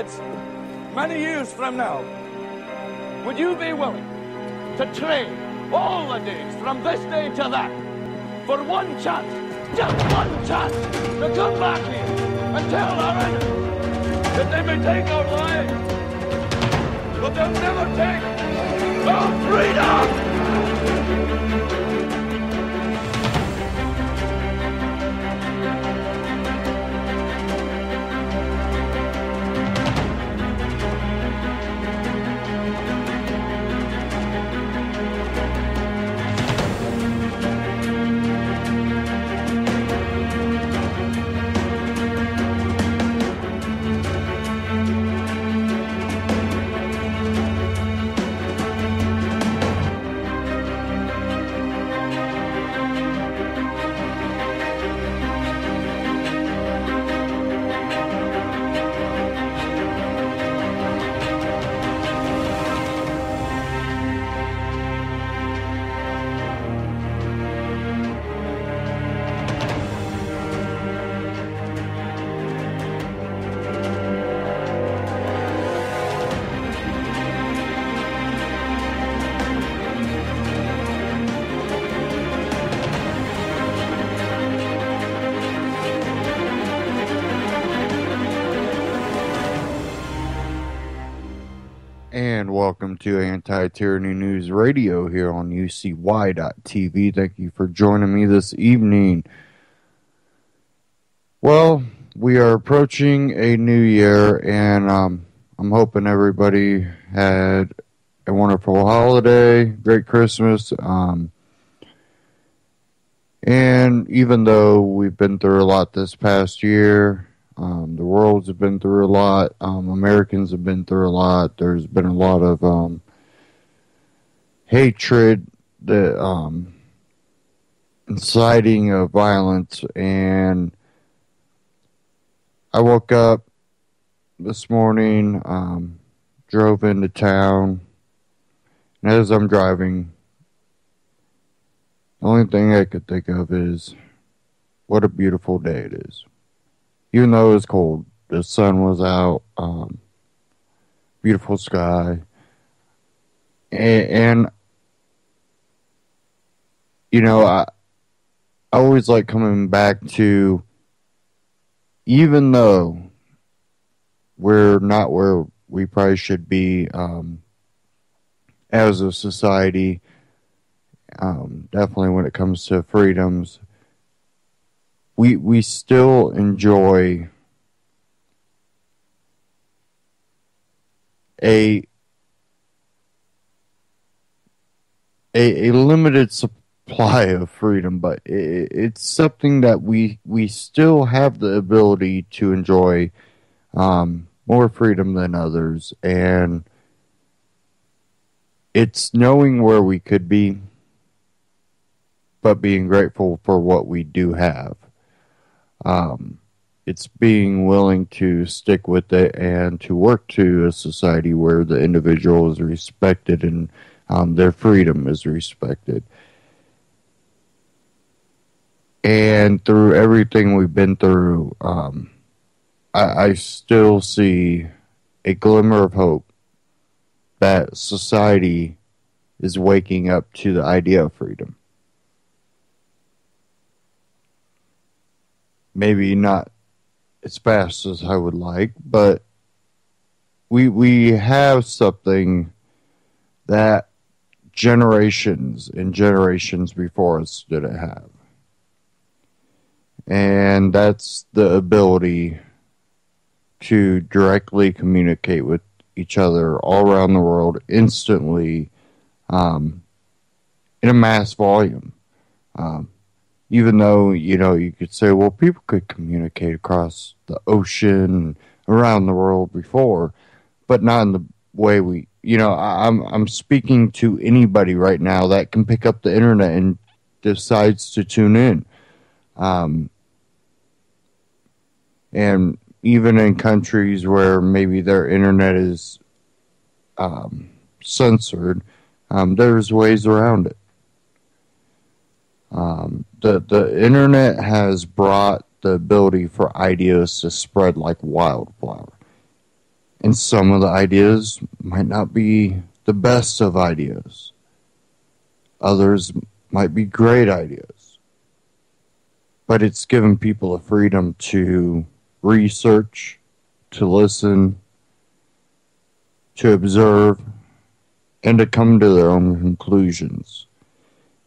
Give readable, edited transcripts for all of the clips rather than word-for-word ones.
chance, many years from now, would you be willing to trade all the days from this day to that for one chance, just one chance, to come back here and tell our enemies that they may take our lives, but they'll never take our freedom? And welcome to Anti-Tyranny News Radio here on UCY.TV. Thank you for joining me this evening. Well, we are approaching a new year, and I'm hoping everybody had a wonderful holiday, great Christmas. And even though we've been through a lot this past year, the world's have been through a lot. Americans have been through a lot. There's been a lot of hatred, the inciting of violence. And I woke up this morning, drove into town, and as I'm driving, the only thing I could think of is what a beautiful day it is. Even though it was cold, the sun was out, beautiful sky, and you know, I always like coming back to, even though we're not where we probably should be as a society, definitely when it comes to freedoms, we still enjoy a limited supply of freedom, but it's something that we still have the ability to enjoy more freedom than others, and it's knowing where we could be, but being grateful for what we do have. It's being willing to stick with it and to work to a society where the individual is respected and their freedom is respected. And through everything we've been through, I still see a glimmer of hope that society is waking up to the idea of freedom. Maybe not as fast as I would like, but we have something that generations and generations before us didn't have. And that's the ability to directly communicate with each other all around the world instantly, in a mass volume. Even though, you know, you could say, well, people could communicate across the ocean around the world before, but not in the way we, you know, I'm speaking to anybody right now that can pick up the internet and decides to tune in. And even in countries where maybe their internet is censored, there's ways around it. The internet has brought the ability for ideas to spread like wildfire. And some of the ideas might not be the best of ideas. Others might be great ideas. But it's given people the freedom to research, to listen, to observe, and to come to their own conclusions.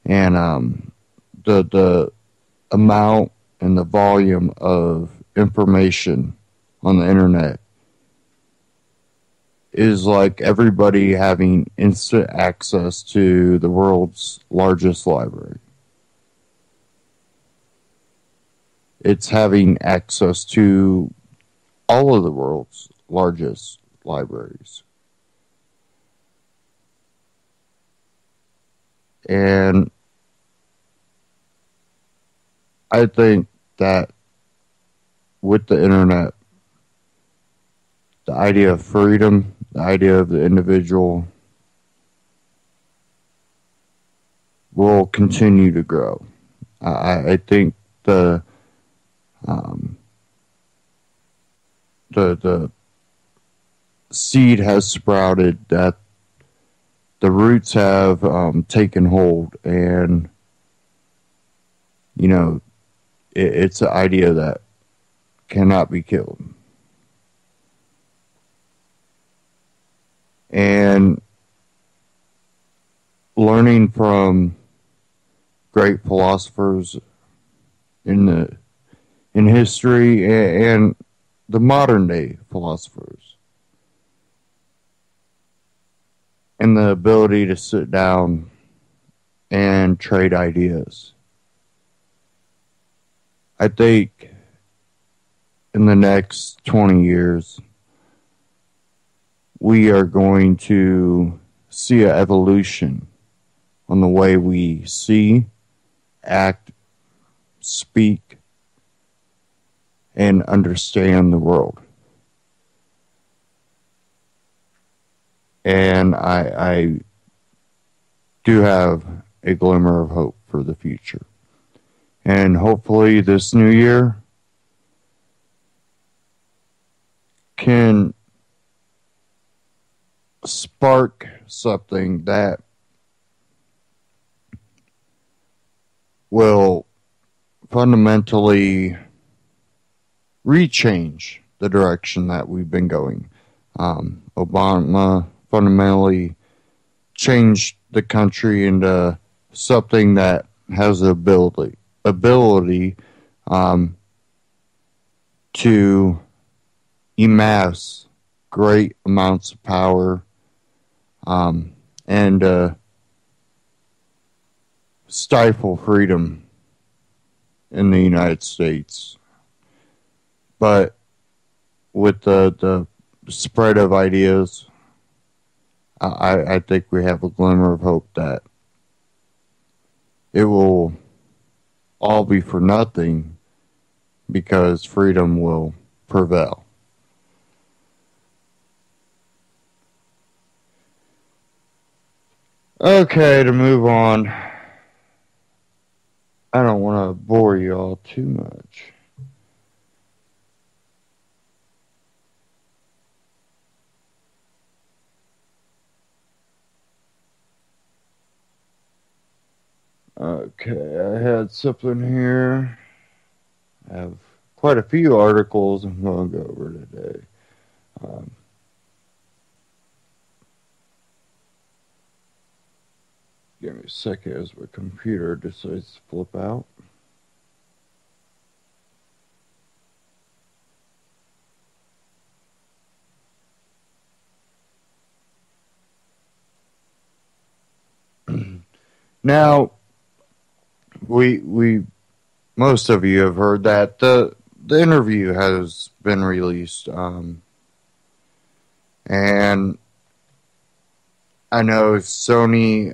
And the amount and the volume of information on the internet is like everybody having instant access to the world's largest library. It's having access to all of the world's largest libraries. And I think that with the internet, the idea of freedom, the idea of the individual will continue to grow. I think the seed has sprouted, that the roots have taken hold, and it's an idea that cannot be killed. And learning from great philosophers in history and the modern day philosophers, and the ability to sit down and trade ideas. I think in the next 20 years, we are going to see an evolution on the way we see, act, speak, and understand the world. And I do have a glimmer of hope for the future. And hopefully this new year can spark something that will fundamentally rechange the direction that we've been going. Obama fundamentally changed the country into something that has the ability to amass great amounts of power and stifle freedom in the United States. But with the spread of ideas, I think we have a glimmer of hope that it will all be for nothing, because freedom will prevail. Okay, to move on. I don't want to bore you all too much. Okay, I had something here. I have quite a few articles I'm going to go over today. Give me a second as my computer decides to flip out. Now, we most of you have heard that the interview has been released, and I know Sony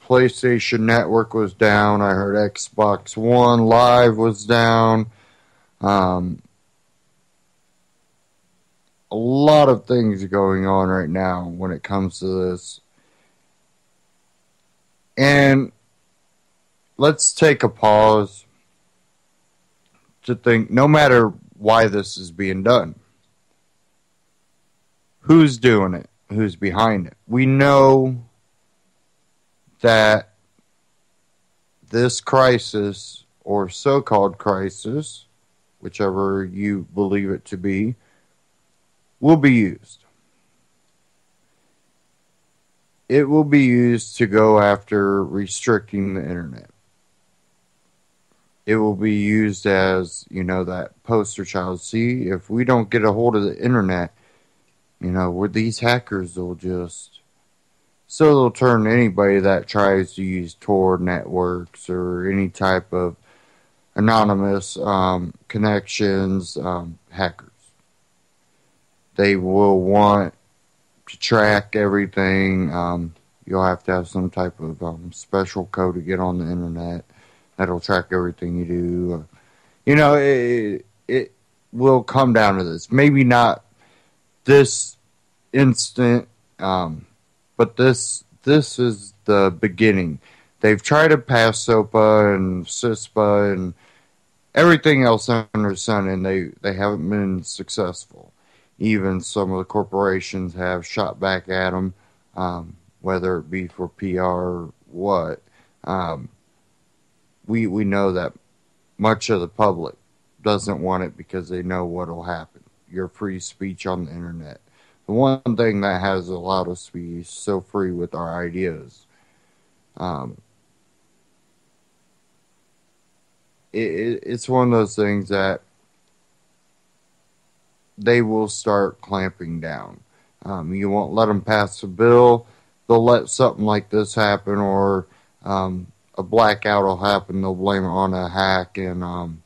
PlayStation Network was down. I heard Xbox One Live was down. A lot of things going on right now when it comes to this. And let's take a pause to think, no matter why this is being done, who's doing it, who's behind it. We know that this crisis, or so-called crisis, whichever you believe it to be, will be used. It will be used to go after restricting the internet. It will be used as, that poster child. See, if we don't get a hold of the internet, where these hackers will just... So they'll turn anybody that tries to use Tor networks or any type of anonymous connections, hackers. They will want to track everything. You'll have to have some type of special code to get on the internet that'll track everything you do. It will come down to this. Maybe not this instant, but this is the beginning. They've tried to pass SOPA and CISPA and everything else under the sun, and they haven't been successful. Even some of the corporations have shot back at them, whether it be for PR or what. We know that much of the public doesn't want it because they know what will happen. Your free speech on the internet. The one thing that has allowed us to be so free with our ideas. It's one of those things that they will start clamping down. You won't let them pass a bill. They'll let something like this happen, or a blackout will happen. They'll blame it on a hack, and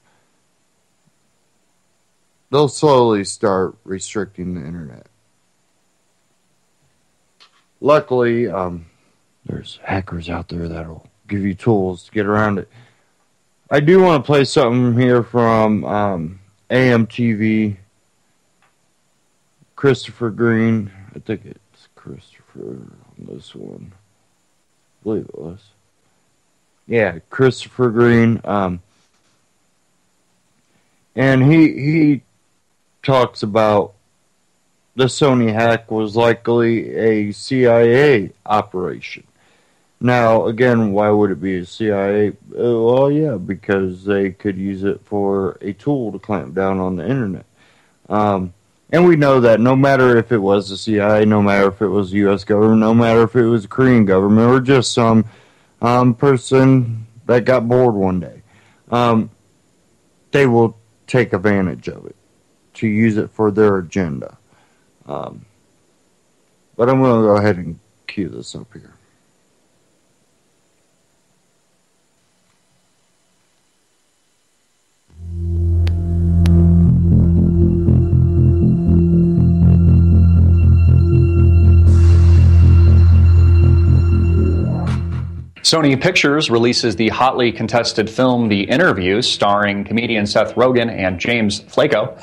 they'll slowly start restricting the internet. Luckily, there's hackers out there that'll give you tools to get around it. I do want to play something here from AMTV. Christopher Green. I think it's Christopher on this one. I believe it was. Yeah, Christopher Green. And he talks about the Sony hack was likely a CIA operation. Now, again, why would it be a CIA? Well, yeah, because they could use it for a tool to clamp down on the internet. And we know that no matter if it was the CIA, no matter if it was the U.S. government, no matter if it was the Korean government, or just some person that got bored one day, they will take advantage of it to use it for their agenda. But I'm going to go ahead and cue this up here. Sony Pictures releases the hotly contested film The Interview, starring comedian Seth Rogen and James Flacco,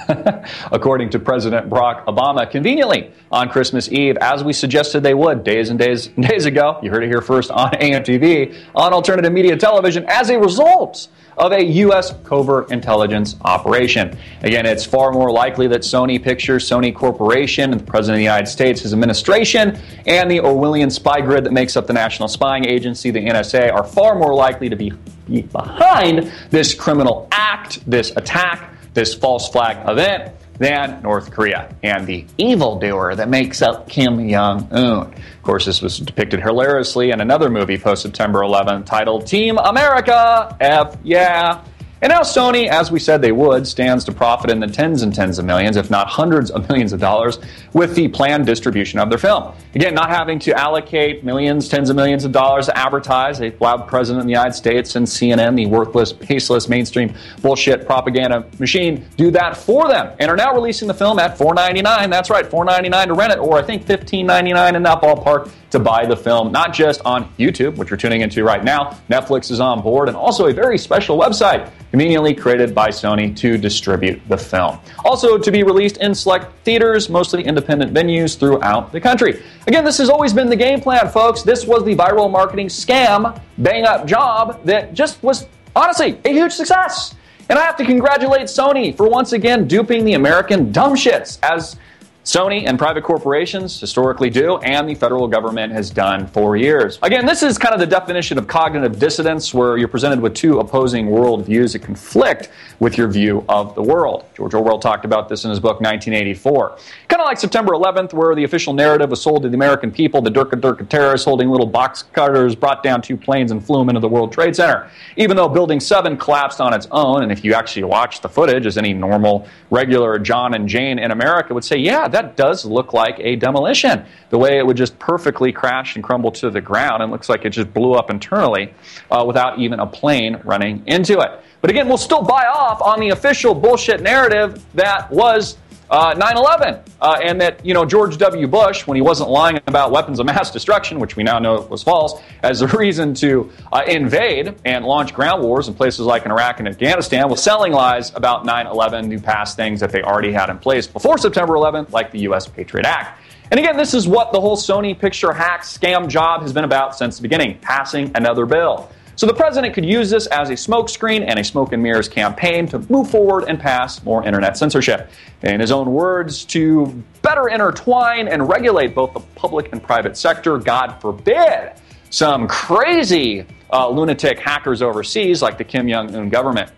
according to President Barack Obama, conveniently on Christmas Eve, as we suggested they would days and days and days ago. You heard it here first on AMTV, on alternative media television, as a result of a U.S. covert intelligence operation. Again, it's far more likely that Sony Pictures, Sony Corporation, and the President of the United States, his administration, and the Orwellian spy grid that makes up the National Spying Agency, the NSA, are far more likely to be behind this criminal act, this attack, this false flag event, than North Korea and the evildoer that makes up Kim Jong-un. Of course, this was depicted hilariously in another movie post-September 11th titled Team America, F yeah. And now Sony, as we said they would, stands to profit in the tens and tens of millions, if not hundreds of millions of dollars, with the planned distribution of their film. Again, not having to allocate millions, tens of millions of dollars to advertise a loud president in the United States and CNN, the worthless, baseless, mainstream bullshit propaganda machine, do that for them, and are now releasing the film at $4.99. That's right, $4.99 to rent it, or I think $15.99 in that ballpark to buy the film, not just on YouTube, which you're tuning into right now. Netflix is on board, and also a very special website conveniently created by Sony to distribute the film. Also to be released in select theaters, mostly independent venues throughout the country. Again, this has always been the game plan, folks. This was the viral marketing scam, bang-up job that just was, honestly, a huge success. And I have to congratulate Sony for once again duping the American dumb shits, as Sony and private corporations historically do, and the federal government has done for years. Again, this is kind of the definition of cognitive dissonance, where you're presented with two opposing worldviews that conflict with your view of the world. George Orwell talked about this in his book 1984. Kind of like September 11th, where the official narrative was sold to the American people, the Durka terrorists holding little box cutters brought down 2 planes and flew them into the World Trade Center. Even though Building 7 collapsed on its own, and if you actually watch the footage, as any normal, regular John and Jane in America would say, yeah, that does look like a demolition. The way it would just perfectly crash and crumble to the ground, and looks like it just blew up internally without even a plane running into it. But again, we'll still buy off on the official bullshit narrative that was 9/11, and that, George W. Bush, when he wasn't lying about weapons of mass destruction, which we now know was false, as a reason to invade and launch ground wars in places like in Iraq and Afghanistan, was selling lies about 9/11 to pass things that they already had in place before September 11th, like the U.S. Patriot Act. And again, this is what the whole Sony picture hack scam job has been about since the beginning, passing another bill. So the president could use this as a smokescreen and a smoke and mirrors campaign to move forward and pass more internet censorship. In his own words, to better intertwine and regulate both the public and private sector, God forbid some crazy lunatic hackers overseas like the Kim Jong-un government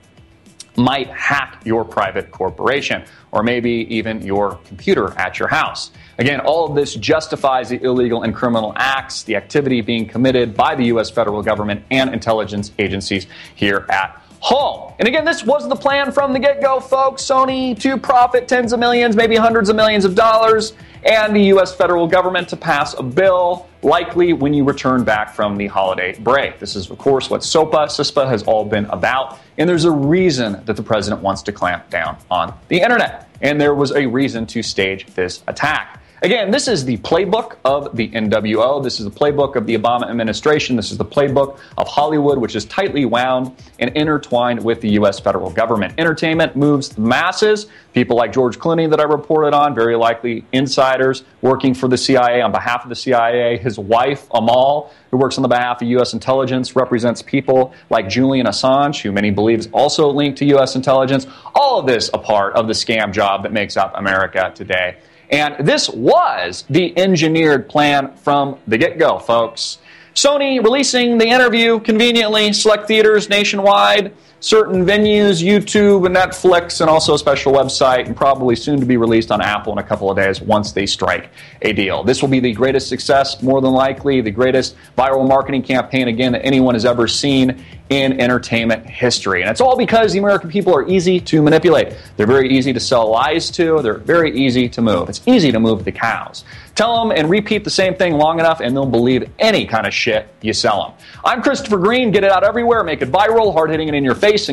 might hack your private corporation, or maybe even your computer at your house. Again, all of this justifies the illegal and criminal acts, the activity being committed by the U.S. federal government and intelligence agencies here at home. And again, this was the plan from the get-go, folks. Sony to profit tens of millions, maybe hundreds of millions of dollars, and the U.S. federal government to pass a bill, likely when you return back from the holiday break. This is, of course, what CISPA has all been about, and there's a reason that the president wants to clamp down on the internet, and there was a reason to stage this attack. Again, this is the playbook of the NWO. This is the playbook of the Obama administration. This is the playbook of Hollywood, which is tightly wound and intertwined with the U.S. federal government. Entertainment moves the masses. People like George Clooney that I reported on, very likely insiders working for the CIA on behalf of the CIA. His wife, Amal, who works on the behalf of U.S. intelligence, represents people like Julian Assange, who many believe is also linked to U.S. intelligence. All of this a part of the scam job that makes up America today. And this was the engineered plan from the get-go, folks. Sony releasing the interview conveniently, select theaters nationwide, certain venues, YouTube and Netflix, and also a special website, and probably soon to be released on Apple in a couple of days once they strike a deal. This will be the greatest success, more than likely, the greatest viral marketing campaign, again, that anyone has ever seen in entertainment history. And it's all because the American people are easy to manipulate. They're very easy to sell lies to. They're very easy to move. It's easy to move the cows. Tell them and repeat the same thing long enough, and they'll believe any kind of shit you sell them. I'm Christopher Green. Get it out everywhere. Make it viral, hard-hitting, and in your face.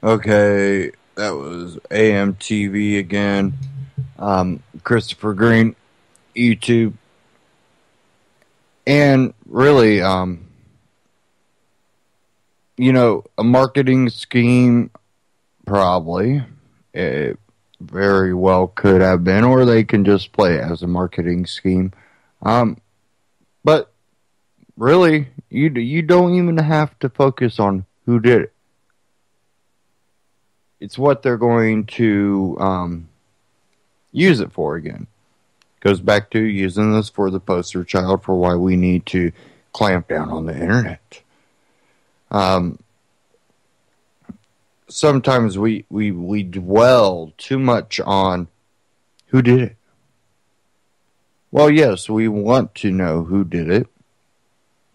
Okay, that was AMTV again. Christopher Green, YouTube. And really, a marketing scheme, probably. It very well could have been, or they can just play it as a marketing scheme. But really, you don't even have to focus on who did it. It's what they're going to use it for again. Goes back to using this for the poster child for why we need to clamp down on the internet. Sometimes we dwell too much on who did it. Well, yes, we want to know who did it.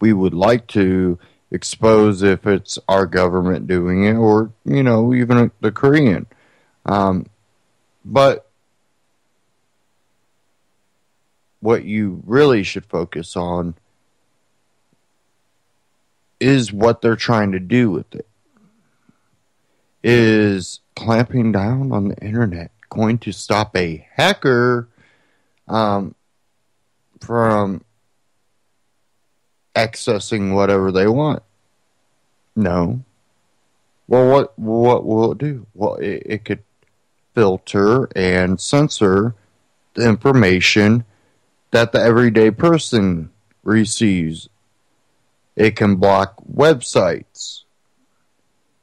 We would like to expose if it's our government doing it, or, even the Korean. But what you really should focus on is what they're trying to do with it. Is clamping down on the internet going to stop a hacker from accessing whatever they want? No. Well, what will it do? Well, it could filter and censor the information that the everyday person receives. It can block websites.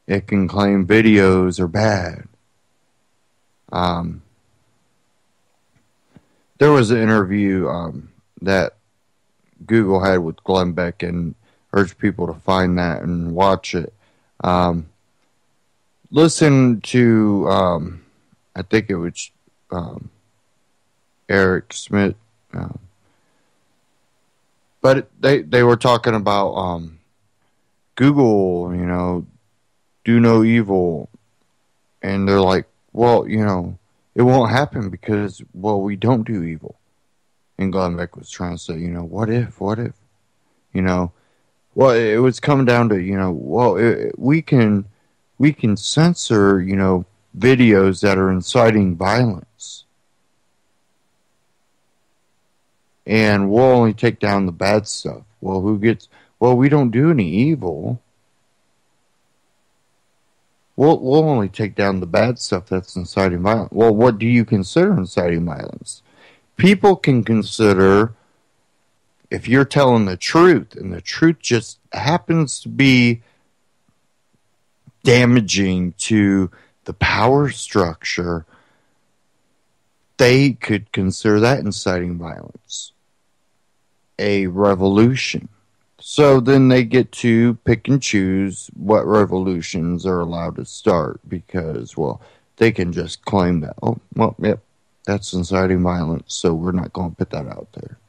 It can claim videos are bad. there was an interview that Google had with Glenn Beck, and urge people to find that and watch it. Listen to, I think it was Eric Smith, but they were talking about Google, do no evil, and they're like, well, it won't happen because, well, we don't do evil. And Glenn Beck was trying to say, what if, well, it was coming down to, we can censor, videos that are inciting violence. And we'll only take down the bad stuff. Well, we don't do any evil. We'll only take down the bad stuff that's inciting violence. Well, what do you consider inciting violence? People can consider, if you're telling the truth, and the truth just happens to be damaging to the power structure, they could consider that inciting violence. A revolution. So then they get to pick and choose what revolutions are allowed to start because, well, they can just claim that, that's inciting violence, so we're not going to put that out there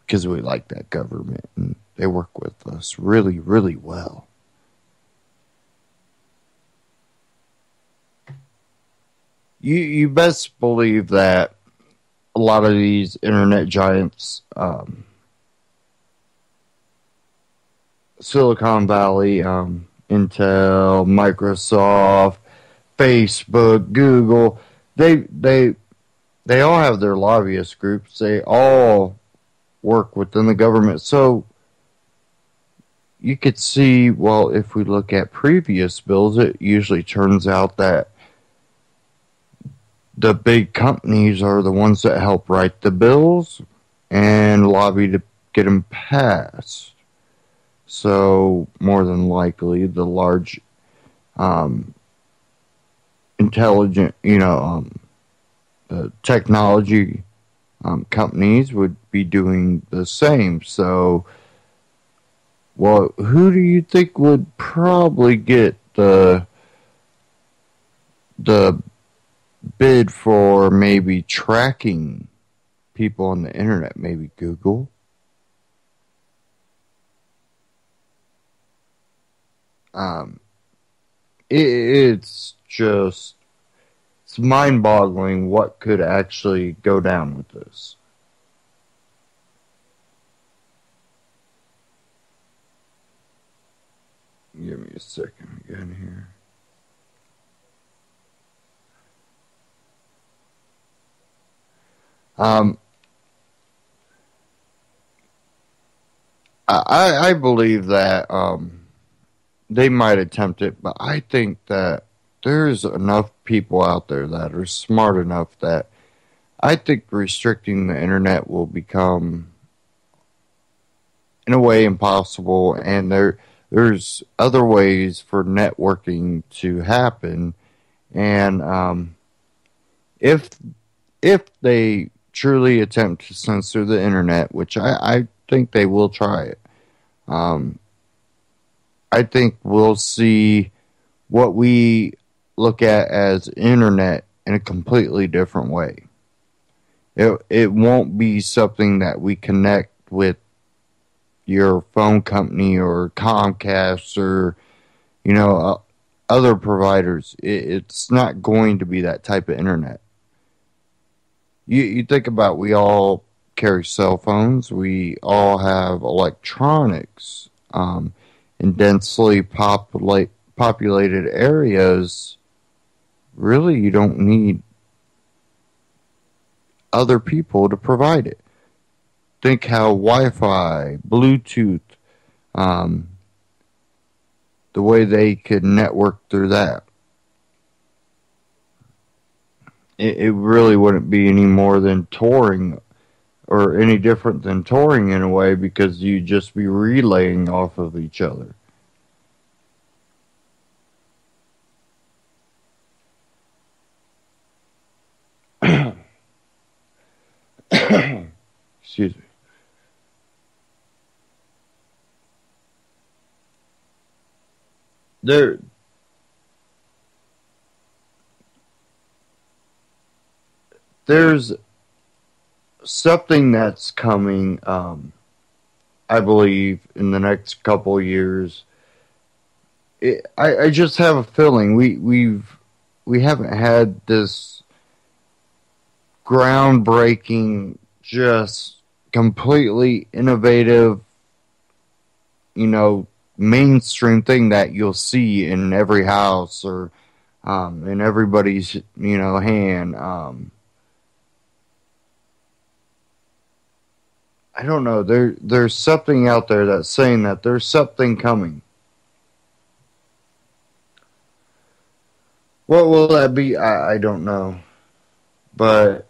because we like that government and they work with us really, really well. You best believe that a lot of these internet giants, Silicon Valley, Intel, Microsoft, Facebook, Google, they all have their lobbyist groups. They all work within the government. So you could see, well, if we look at previous bills, it usually turns out that the big companies are the ones that help write the bills and lobby to get them passed. So more than likely, the large, intelligent, technology companies would be doing the same. So, well, who do you think would probably get the bid for maybe tracking people on the internet? Maybe Google? It's mind-boggling what could actually go down with this. Give me a second again here. I believe that they might attempt it, but I think that there's enough people out there that are smart enough that I think restricting the internet will become, in a way, impossible, and there's other ways for networking to happen, and if they truly attempt to censor the internet, which I think they will try it, I think we'll see what we look at as internet in a completely different way. It won't be something that we connect with your phone company or Comcast or, other providers. It's not going to be that type of internet. You think about, we all carry cell phones. We all have electronics. In densely populated areas, really, you don't need other people to provide it. Think how Wi-Fi, Bluetooth, the way they could network through that. It really wouldn't be any more than touring, or any different than touring in a way, because you'd just be relaying off of each other. Excuse me. There's something that's coming, I believe, in the next couple of years. I just have a feeling we haven't had this groundbreaking, just completely innovative, mainstream thing that you'll see in every house or in everybody's, hand. I don't know. There's something out there that's saying that there's something coming. What will that be? I don't know. But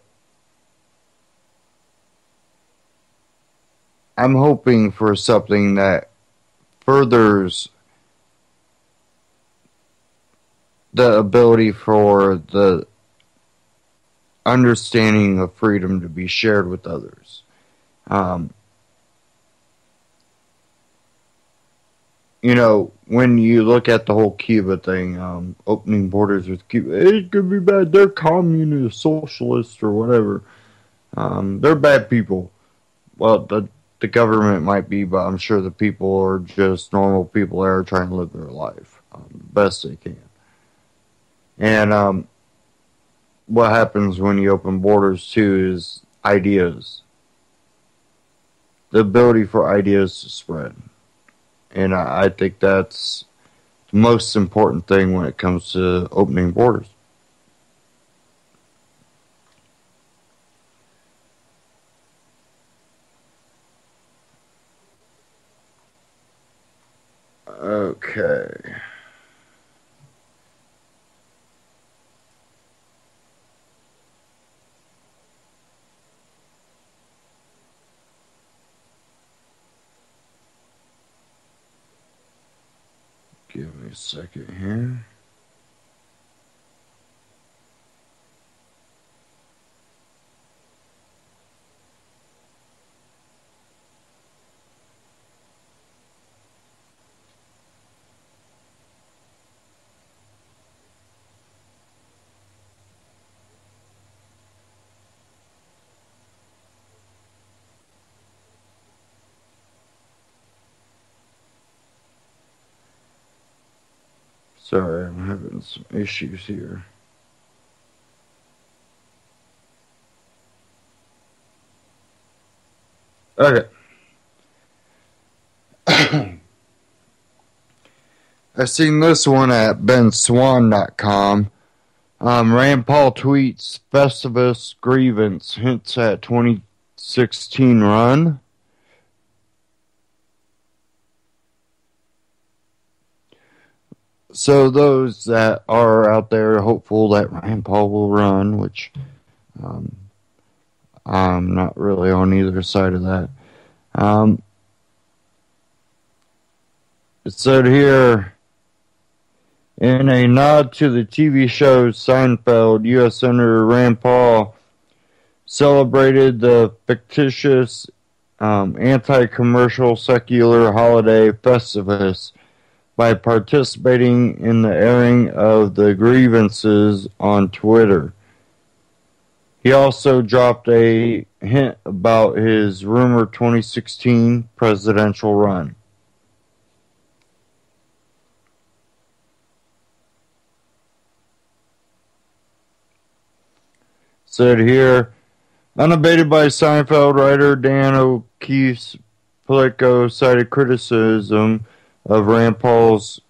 I'm hoping for something that furthers the ability for the understanding of freedom to be shared with others. When you look at the whole Cuba thing, opening borders with Cuba, it could be bad. They're communist, socialist, or whatever. They're bad people. Well, the government might be, but I'm sure the people are just normal people there trying to live their life best they can. And what happens when you open borders, too, is ideas. The ability for ideas to spread. And I think that's the most important thing when it comes to opening borders. Okay. Give me a second here. Sorry, I'm having some issues here. Okay. I seen this one at benswan.com. Rand Paul tweets Festivus grievance hints at 2016 run. So those that are out there hopeful that Rand Paul will run, which I'm not really on either side of that. It said here, in a nod to the TV show Seinfeld, U.S. Senator Rand Paul celebrated the fictitious anti-commercial secular holiday Festivus by participating in the airing of the grievances on Twitter. He also dropped a hint about his rumored 2016 presidential run. Said here, unabated by Seinfeld writer Dan O'Keefe's Politico cited criticism of Rand Paul's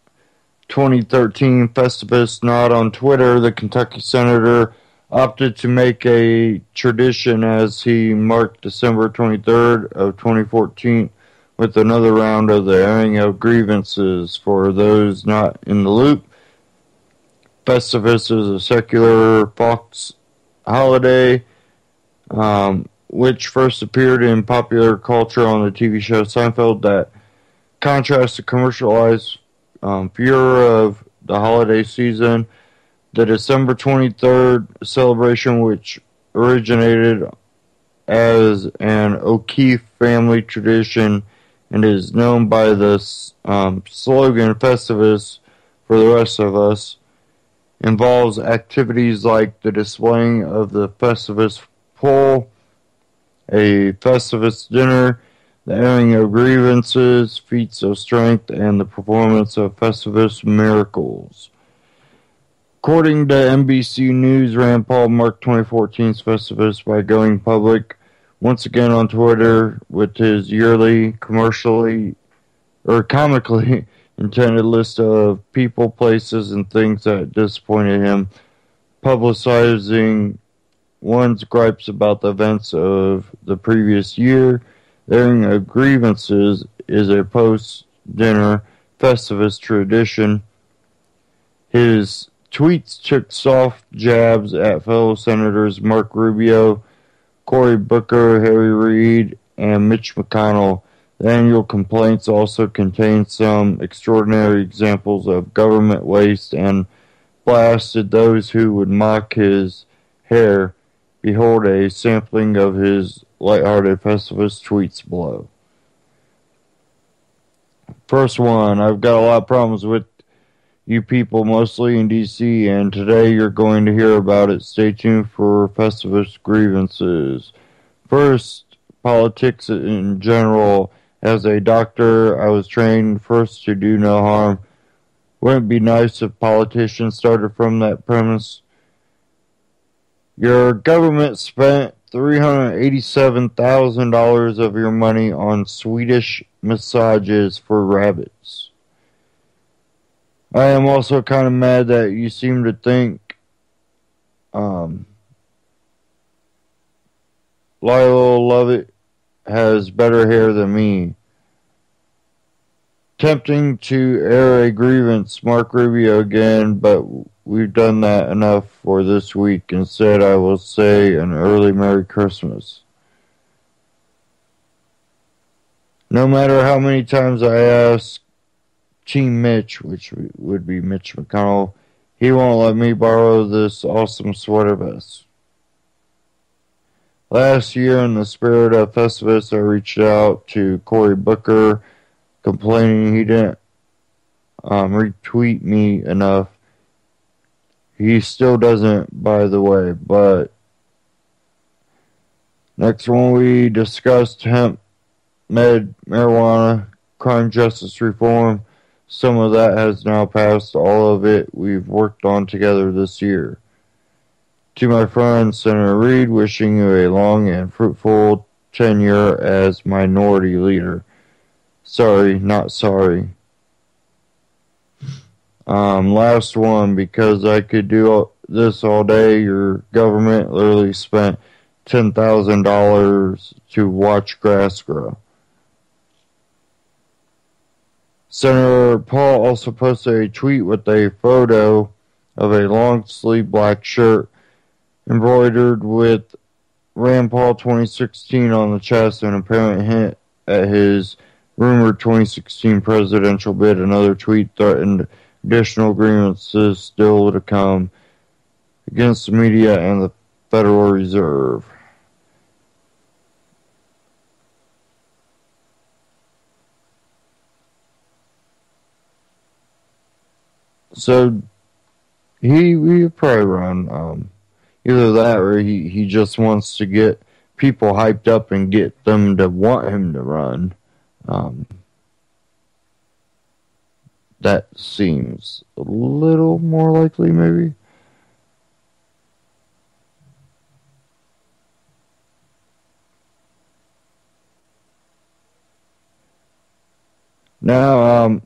2013 Festivus nod on Twitter. The Kentucky senator opted to make a tradition as he marked December 23rd of 2014 with another round of the airing of grievances. For those not in the loop, Festivus is a secular Fox holiday which first appeared in popular culture on the TV show Seinfeld that contrasts the commercialized furor of the holiday season. The December 23rd celebration, which originated as an O'Keefe family tradition and is known by the slogan Festivus for the rest of us. Involves activities like the displaying of the Festivus pole, a Festivus dinner, the airing of grievances, feats of strength, and the performance of Festivus miracles. According to NBC News, Rand Paul marked 2014's Festivus by going public once again on Twitter with his yearly comically intended list of people, places, and things that disappointed him, publicizing one's gripes about the events of the previous year. Airing of grievances is a post-dinner Festivus tradition. His tweets took soft jabs at fellow Senators Mark Rubio, Cory Booker, Harry Reid, and Mitch McConnell. The annual complaints also contain some extraordinary examples of government waste and blasted those who would mock his hair. Behold a sampling of his lighthearted Festivus tweets below. First one, I've got a lot of problems with you people, mostly in D.C., and today you're going to hear about it. Stay tuned for Festivus grievances. First, politics in general. As a doctor, I was trained first to do no harm. Wouldn't it be nice if politicians started from that premise? Your government spent $387,000 of your money on Swedish massages for rabbits. I am also kind of mad that you seem to think Lilo Lovett has better hair than me. Tempting to air a grievance, Mark Rubio again, but we've done that enough for this week. Instead, I will say an early Merry Christmas. No matter how many times I ask Team Mitch, which would be Mitch McConnell, he won't let me borrow this awesome sweater vest. Last year, in the spirit of Festivus, I reached out to Cory Booker, complaining he didn't retweet me enough. He still doesn't, by the way, but next one we discussed hemp, marijuana, crime justice reform. Some of that has now passed. All of it we've worked on together this year. To my friend Senator Reid, wishing you a long and fruitful tenure as minority leader. Sorry, not sorry. Last one, because I could do this all day. Your government literally spent $10,000 to watch grass grow. Senator Paul also posted a tweet with a photo of a long-sleeve black shirt embroidered with Rand Paul 2016 on the chest, an apparent hint at his rumored 2016 presidential bid. Another tweet threatened additional grievances still to come against the media and the Federal Reserve. So he probably run either that or he just wants to get people hyped up and get them to want him to run. That seems a little more likely, maybe. Now,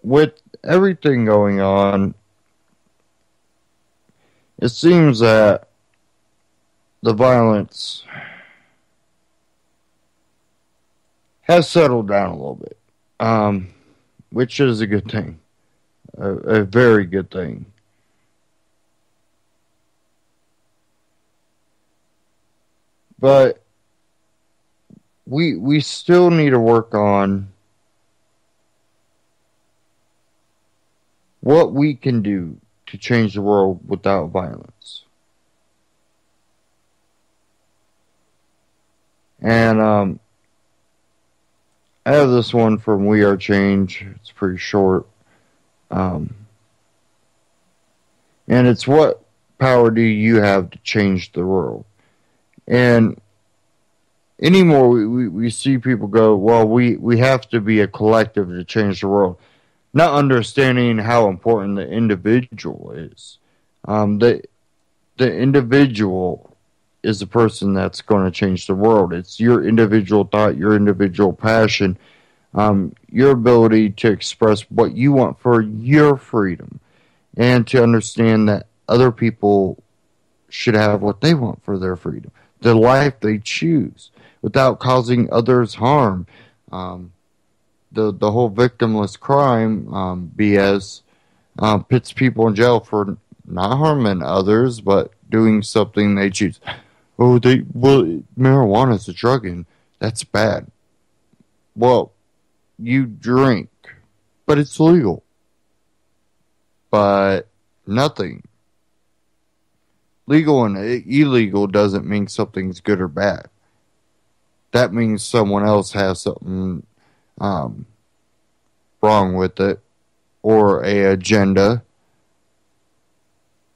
with everything going on, it seems that the violence has settled down a little bit, which is a good thing, a very good thing. But we still need to work on what we can do to change the world without violence. And I have this one from We Are Change. It's pretty short. And it's, what power do you have to change the world? And anymore, we see people go, well, we have to be a collective to change the world, not understanding how important the individual is. The individual is the person that's going to change the world. It's your individual thought, your individual passion, your ability to express what you want for your freedom, and to understand that other people should have what they want for their freedom, the life they choose, without causing others harm. The whole victimless crime BS puts people in jail for not harming others, but doing something they choose. Oh, marijuana is a drug, and that's bad. Well, you drink, but it's legal. But nothing. Legal and illegal doesn't mean something's good or bad. That means someone else has something wrong with it, or a agenda,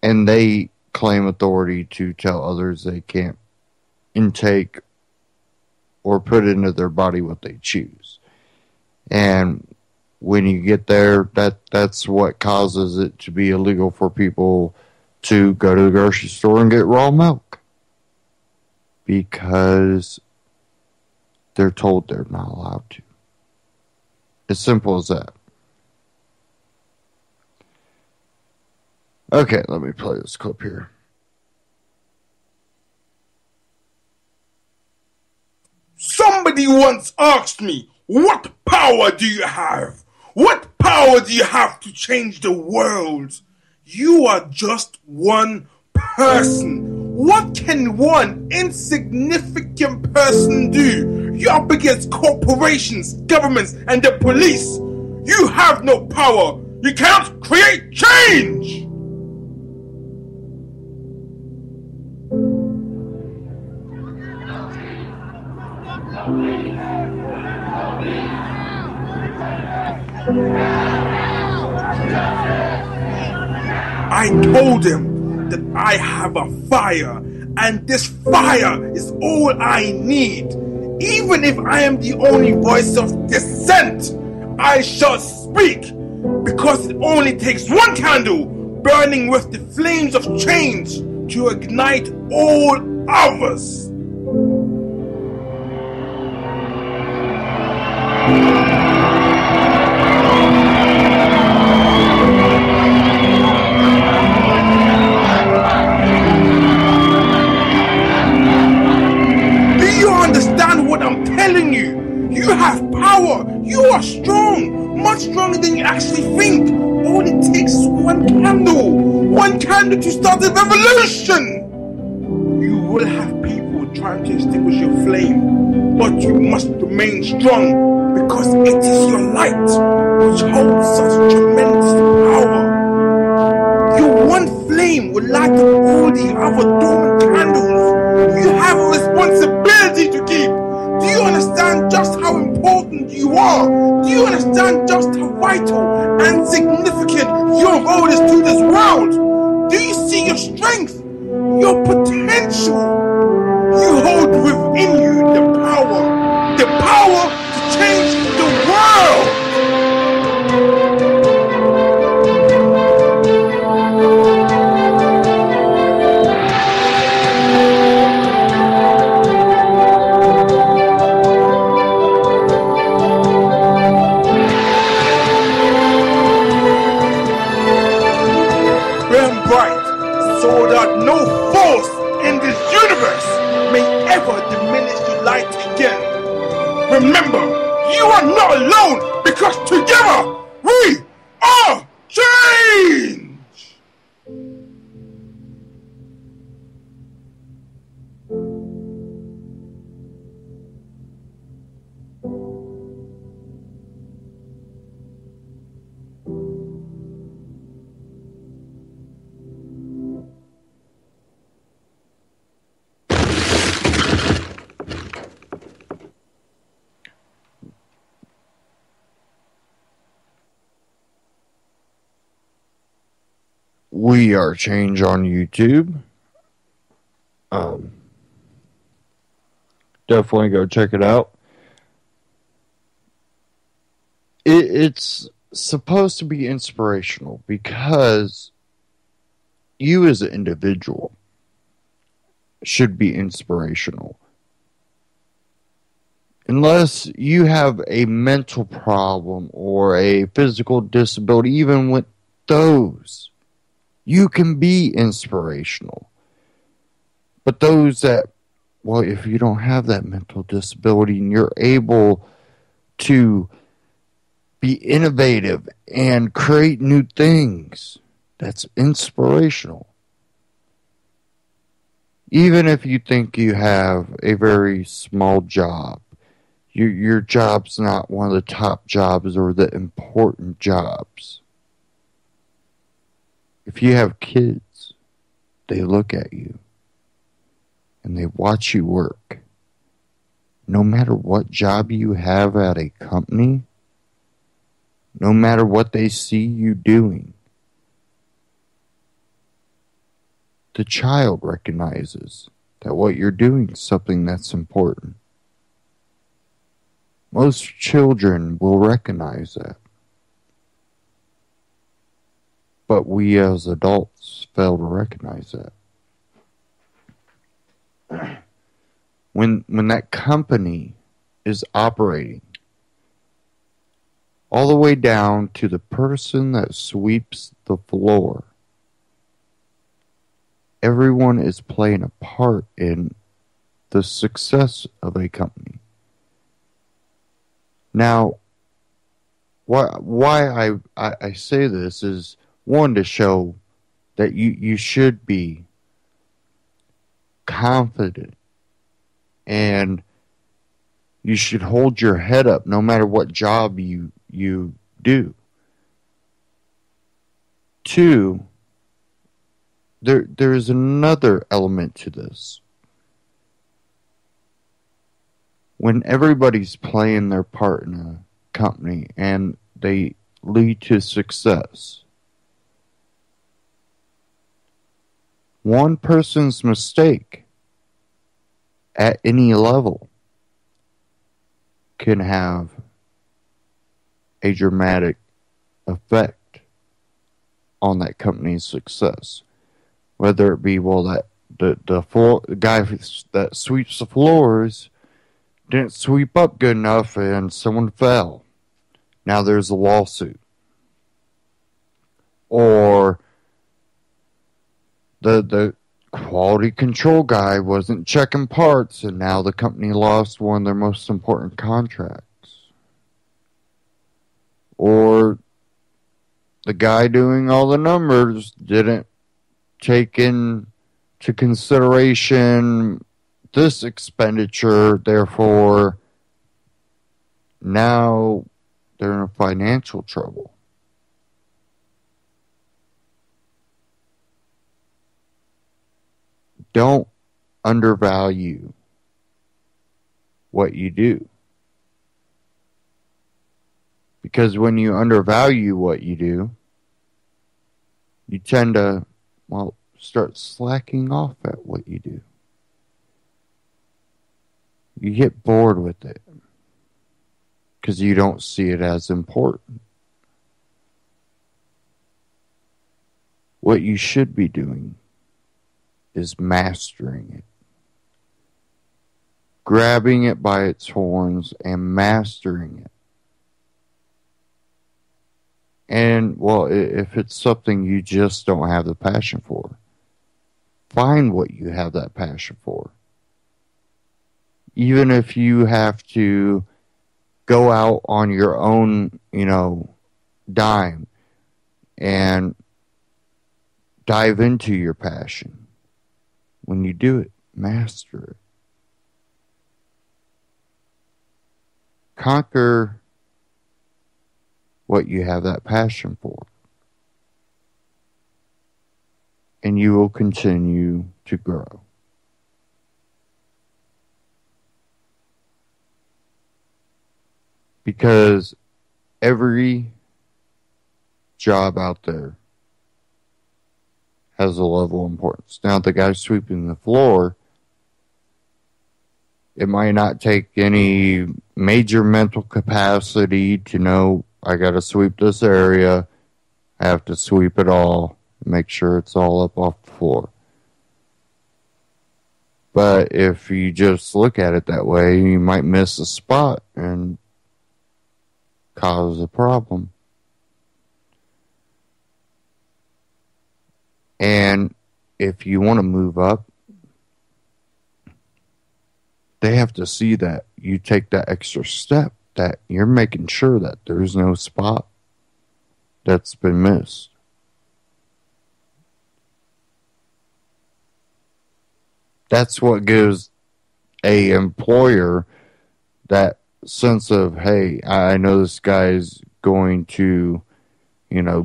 and they claim authority to tell others they can't intake or put into their body what they choose. And when you get there, that's what causes it to be illegal for people to go to the grocery store and get raw milk, because they're told they're not allowed to. As simple as that. Okay, let me play this clip here. Somebody once asked me, what power do you have? What power do you have to change the world? You are just one person. What can one insignificant person do? You're up against corporations, governments, and the police. You have no power. You cannot create change. I told him that I have a fire, and this fire is all I need. Even if I am the only voice of dissent, I shall speak, because it only takes one candle burning with the flames of change to ignite all others. What I'm telling you, you have power, you are strong, much stronger than you actually think. All it takes is one candle to start a revolution. You will have people trying to extinguish your flame, but you must remain strong, because it is your light which holds such tremendous power. Your one flame will light up all the other dormant candles. You have a responsibility to keep. Do you understand just how important you are? Do you understand just how vital and significant your role is to this world? Do you see your strength, your potential? You hold within you the power to change the world. So that no force in this universe may ever diminish your light again. Remember, you are not alone, because together we are change! We Are Change on YouTube. Definitely go check it out. It's supposed to be inspirational because you as an individual should be inspirational. Unless you have a mental problem or a physical disability, even with those, you can be inspirational. But those that, well, if you don't have that mental disability and you're able to be innovative and create new things, that's inspirational. Even if you think you have a very small job, your job's not one of the top jobs or the important jobs. If you have kids, they look at you and they watch you work. No matter what job you have at a company, no matter what they see you doing, the child recognizes that what you're doing is something that's important. Most children will recognize that. But we as adults fail to recognize that. When that company is operating, all the way down to the person that sweeps the floor, everyone is playing a part in the success of a company. Now, why I say this is, one, to show that you should be confident and you should hold your head up no matter what job you do. Two, there is another element to this. When everybody's playing their part in a company and they lead to success, one person's mistake at any level can have a dramatic effect on that company's success. Whether it be, well, that the guy that sweeps the floors didn't sweep up good enough and someone fell. Now there's a lawsuit. Or the quality control guy wasn't checking parts and now the company lost one of their most important contracts. Or the guy doing all the numbers didn't take into consideration this expenditure, therefore now they're in financial trouble. Don't undervalue what you do. Because when you undervalue what you do, you tend to, well, start slacking off at what you do. You get bored with it because you don't see it as important. What you should be doing is mastering it. Grabbing it by its horns and mastering it. And, well, if it's something you just don't have the passion for, find what you have that passion for. Even if you have to go out on your own, dime and dive into your passion. When you do it, master it. Conquer what you have that passion for. And you will continue to grow. Because every job out there has a level of importance. Now, the guy sweeping the floor, it might not take any major mental capacity to know I got to sweep this area. I have to sweep it all, make sure it's all up off the floor. But if you just look at it that way, you might miss a spot and cause a problem. And if you want to move up, they have to see that you take that extra step, that you're making sure that there's no spot that's been missed. That's what gives a employer that sense of, hey, I know this guy's going to,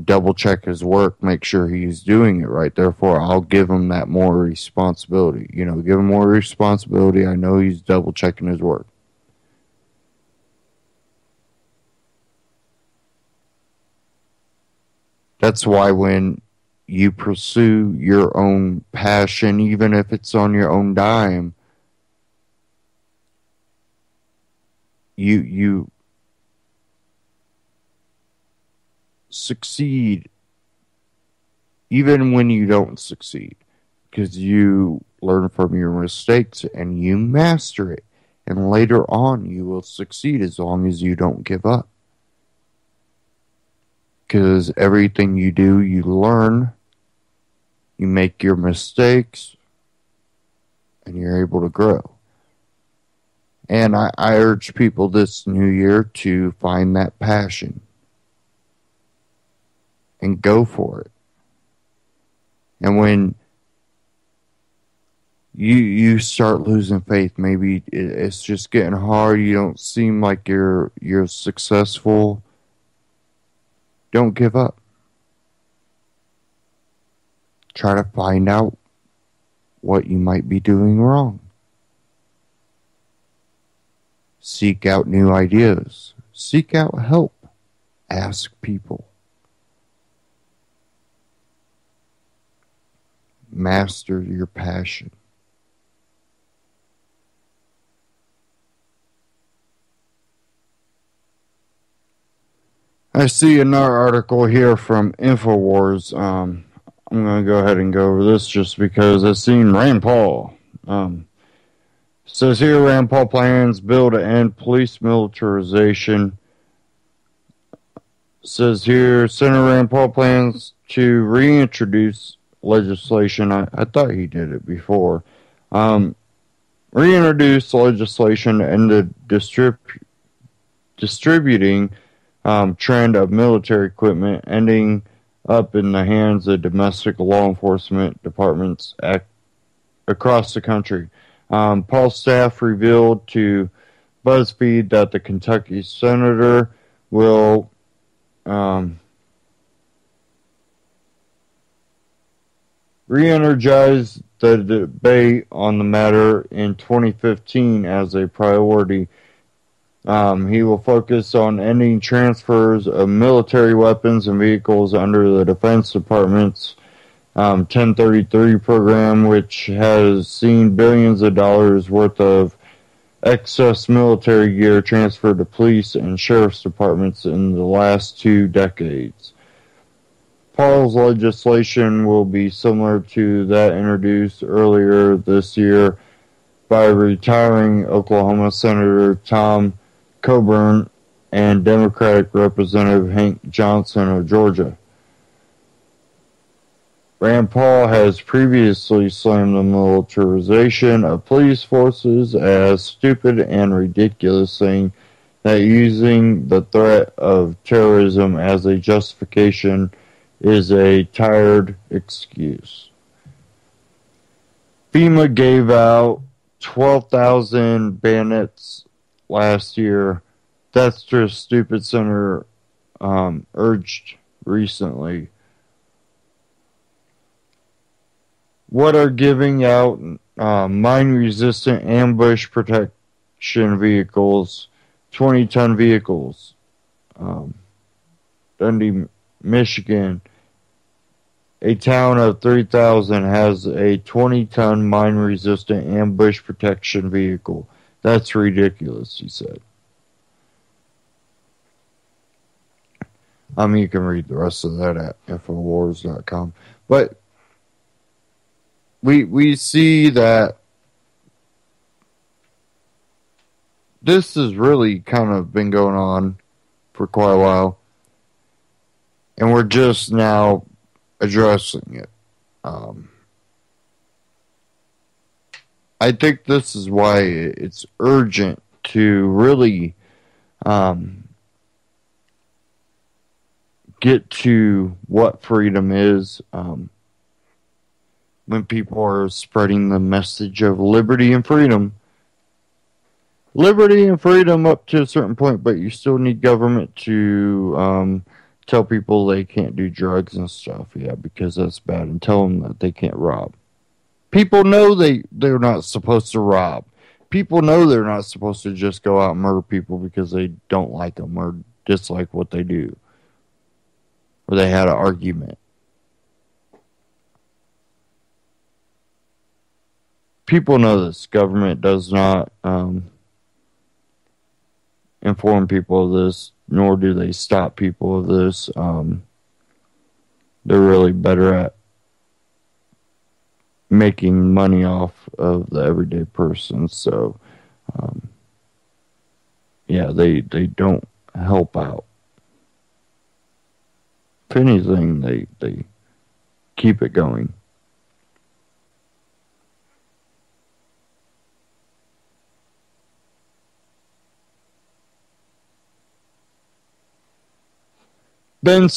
double check his work, make sure he's doing it right. Therefore, I'll give him that more responsibility. Give him more responsibility. I know he's double checking his work. That's why when you pursue your own passion, even if it's on your own dime, you succeed even when you don't succeed, because you learn from your mistakes and you master it, and later on you will succeed as long as you don't give up. Because everything you do, you learn, you make your mistakes, and you're able to grow. And I urge people this new year to find that passion and go for it. And when you start losing faith, maybe it's just getting hard, you don't seem like you're successful, don't give up. Try to find out what you might be doing wrong. Seek out new ideas. Seek out help. Ask people. Master your passion. I see another article here from InfoWars. I'm going to go ahead and go over this just because I've seen Rand Paul. Says here, Rand Paul plans bill to end police militarization. Says here, Senator Rand Paul plans to reintroduce legislation. I thought he did it before. Reintroduce legislation and the distributing trend of military equipment ending up in the hands of domestic law enforcement departments across the country. Paul's staff revealed to BuzzFeed that the Kentucky senator will re-energize the debate on the matter in 2015 as a priority. He will focus on ending transfers of military weapons and vehicles under the Defense Department's 1033 program, which has seen billions of dollars worth of excess military gear transferred to police and sheriff's departments in the last 2 decades. Paul's legislation will be similar to that introduced earlier this year by retiring Oklahoma Senator Tom Coburn and Democratic Representative Hank Johnson of Georgia. Rand Paul has previously slammed the militarization of police forces as stupid and ridiculous, saying that using the threat of terrorism as a justification is a tired excuse. FEMA gave out 12,000 bayonets last year. That's just stupid, Senator urged recently. What are giving out mine-resistant ambush protection vehicles, 20-ton vehicles? Dundee, Michigan a town of 3,000 has a 20-ton mine-resistant ambush protection vehicle. That's ridiculous, he said. You can read the rest of that at infowars.com. But we see that this has really kind of been going on for quite a while. And we're just now addressing it. I think this is why it's urgent to really get to what freedom is. When people are spreading the message of liberty and freedom. Liberty and freedom up to a certain point, but you still need government to tell people they can't do drugs and stuff, because that's bad, and tell them that they can't rob. People know they're not supposed to rob. People know they're not supposed to just go out and murder people because they don't like them or dislike what they do. Or they had an argument. People know this. Government does not inform people of this, nor do they stop people of this. They're really better at making money off of the everyday person. So, they don't help out. If anything, they keep it going. Ben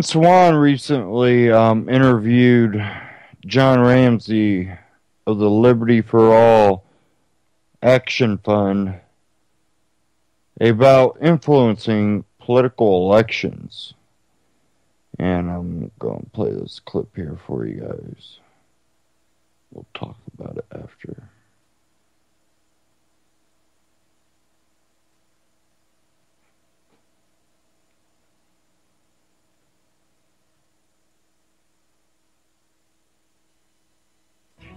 Swan recently interviewed John Ramsey of the Liberty for All Action Fund about influencing political elections. And I'm going to play this clip here for you guys. We'll talk about it after.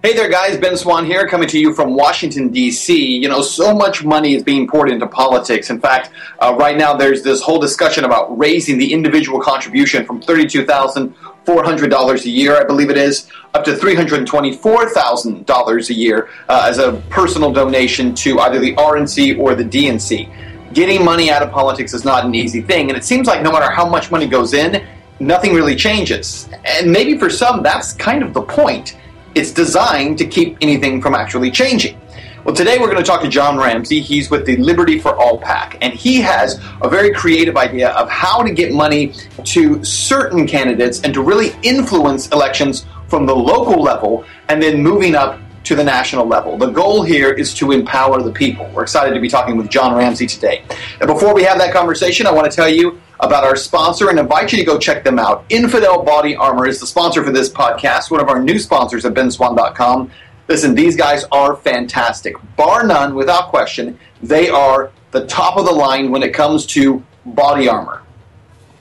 Hey there, guys. Ben Swan here, coming to you from Washington, D.C. So much money is being poured into politics. In fact, right now there's this whole discussion about raising the individual contribution from $32,400 a year, I believe it is, up to $324,000 a year as a personal donation to either the RNC or the DNC. Getting money out of politics is not an easy thing, and it seems like no matter how much money goes in, nothing really changes. And maybe for some, that's kind of the point. It's designed to keep anything from actually changing. Well, today we're going to talk to John Ramsey. He's with the Liberty for All PAC, and he has a very creative idea of how to get money to certain candidates and to really influence elections from the local level and then moving up to the national level. The goal here is to empower the people. We're excited to be talking with John Ramsey today. And before we have that conversation, I want to tell you about our sponsor and invite you to go check them out. Infidel Body Armor is the sponsor for this podcast, one of our new sponsors at benswan.com. Listen, these guys are fantastic. Bar none, without question, they are the top of the line when it comes to body armor.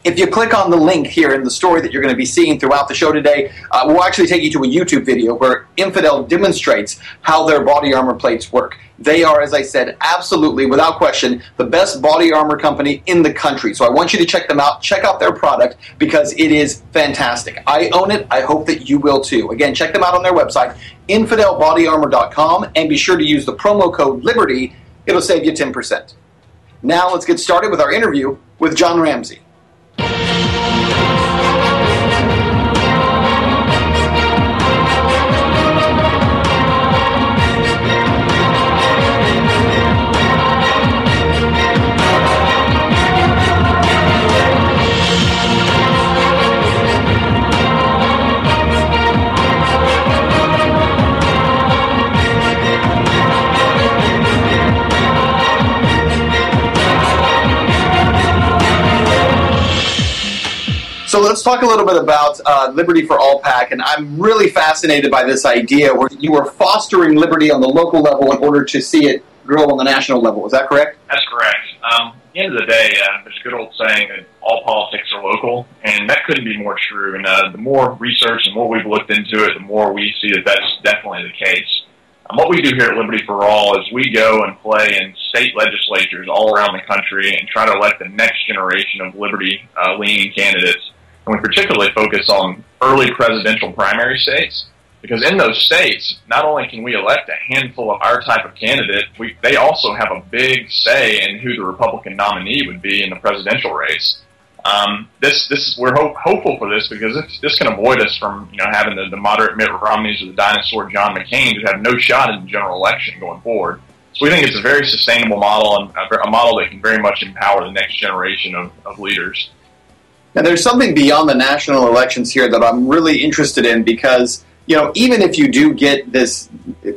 If you click on the link here in the story that you're going to be seeing throughout the show today, we'll actually take you to a YouTube video where Infidel demonstrates how their body armor plates work. They are, as I said, absolutely, without question, the best body armor company in the country. So I want you to check them out. Check out their product because it is fantastic. I own it. I hope that you will too. Again, check them out on their website, infidelbodyarmor.com, and be sure to use the promo code LIBERTY. It'll save you 10%. Now let's get started with our interview with John Ramsey. So let's talk a little bit about Liberty for All PAC, and I'm really fascinated by this idea where you are fostering liberty on the local level in order to see it grow on the national level. Is that correct? That's correct. the end of the day, there's a good old saying that all politics are local, and that couldn't be more true. And the more research and more we've looked into it, the more we see that that's definitely the case. What we do here at Liberty for All is we go and play in state legislatures all around the country and try to elect the next generation of liberty-leaning candidates. And we particularly focus on early presidential primary states, because in those states, not only can we elect a handful of our type of candidate, they also have a big say in who the Republican nominee would be in the presidential race. We're hopeful for this because this can avoid us from having the moderate Mitt Romneys or the dinosaur John McCain who have no shot in the general election going forward. So we think it's a very sustainable model and a model that can very much empower the next generation of leaders. Now, there's something beyond the national elections here that I'm really interested in because, even if you do get this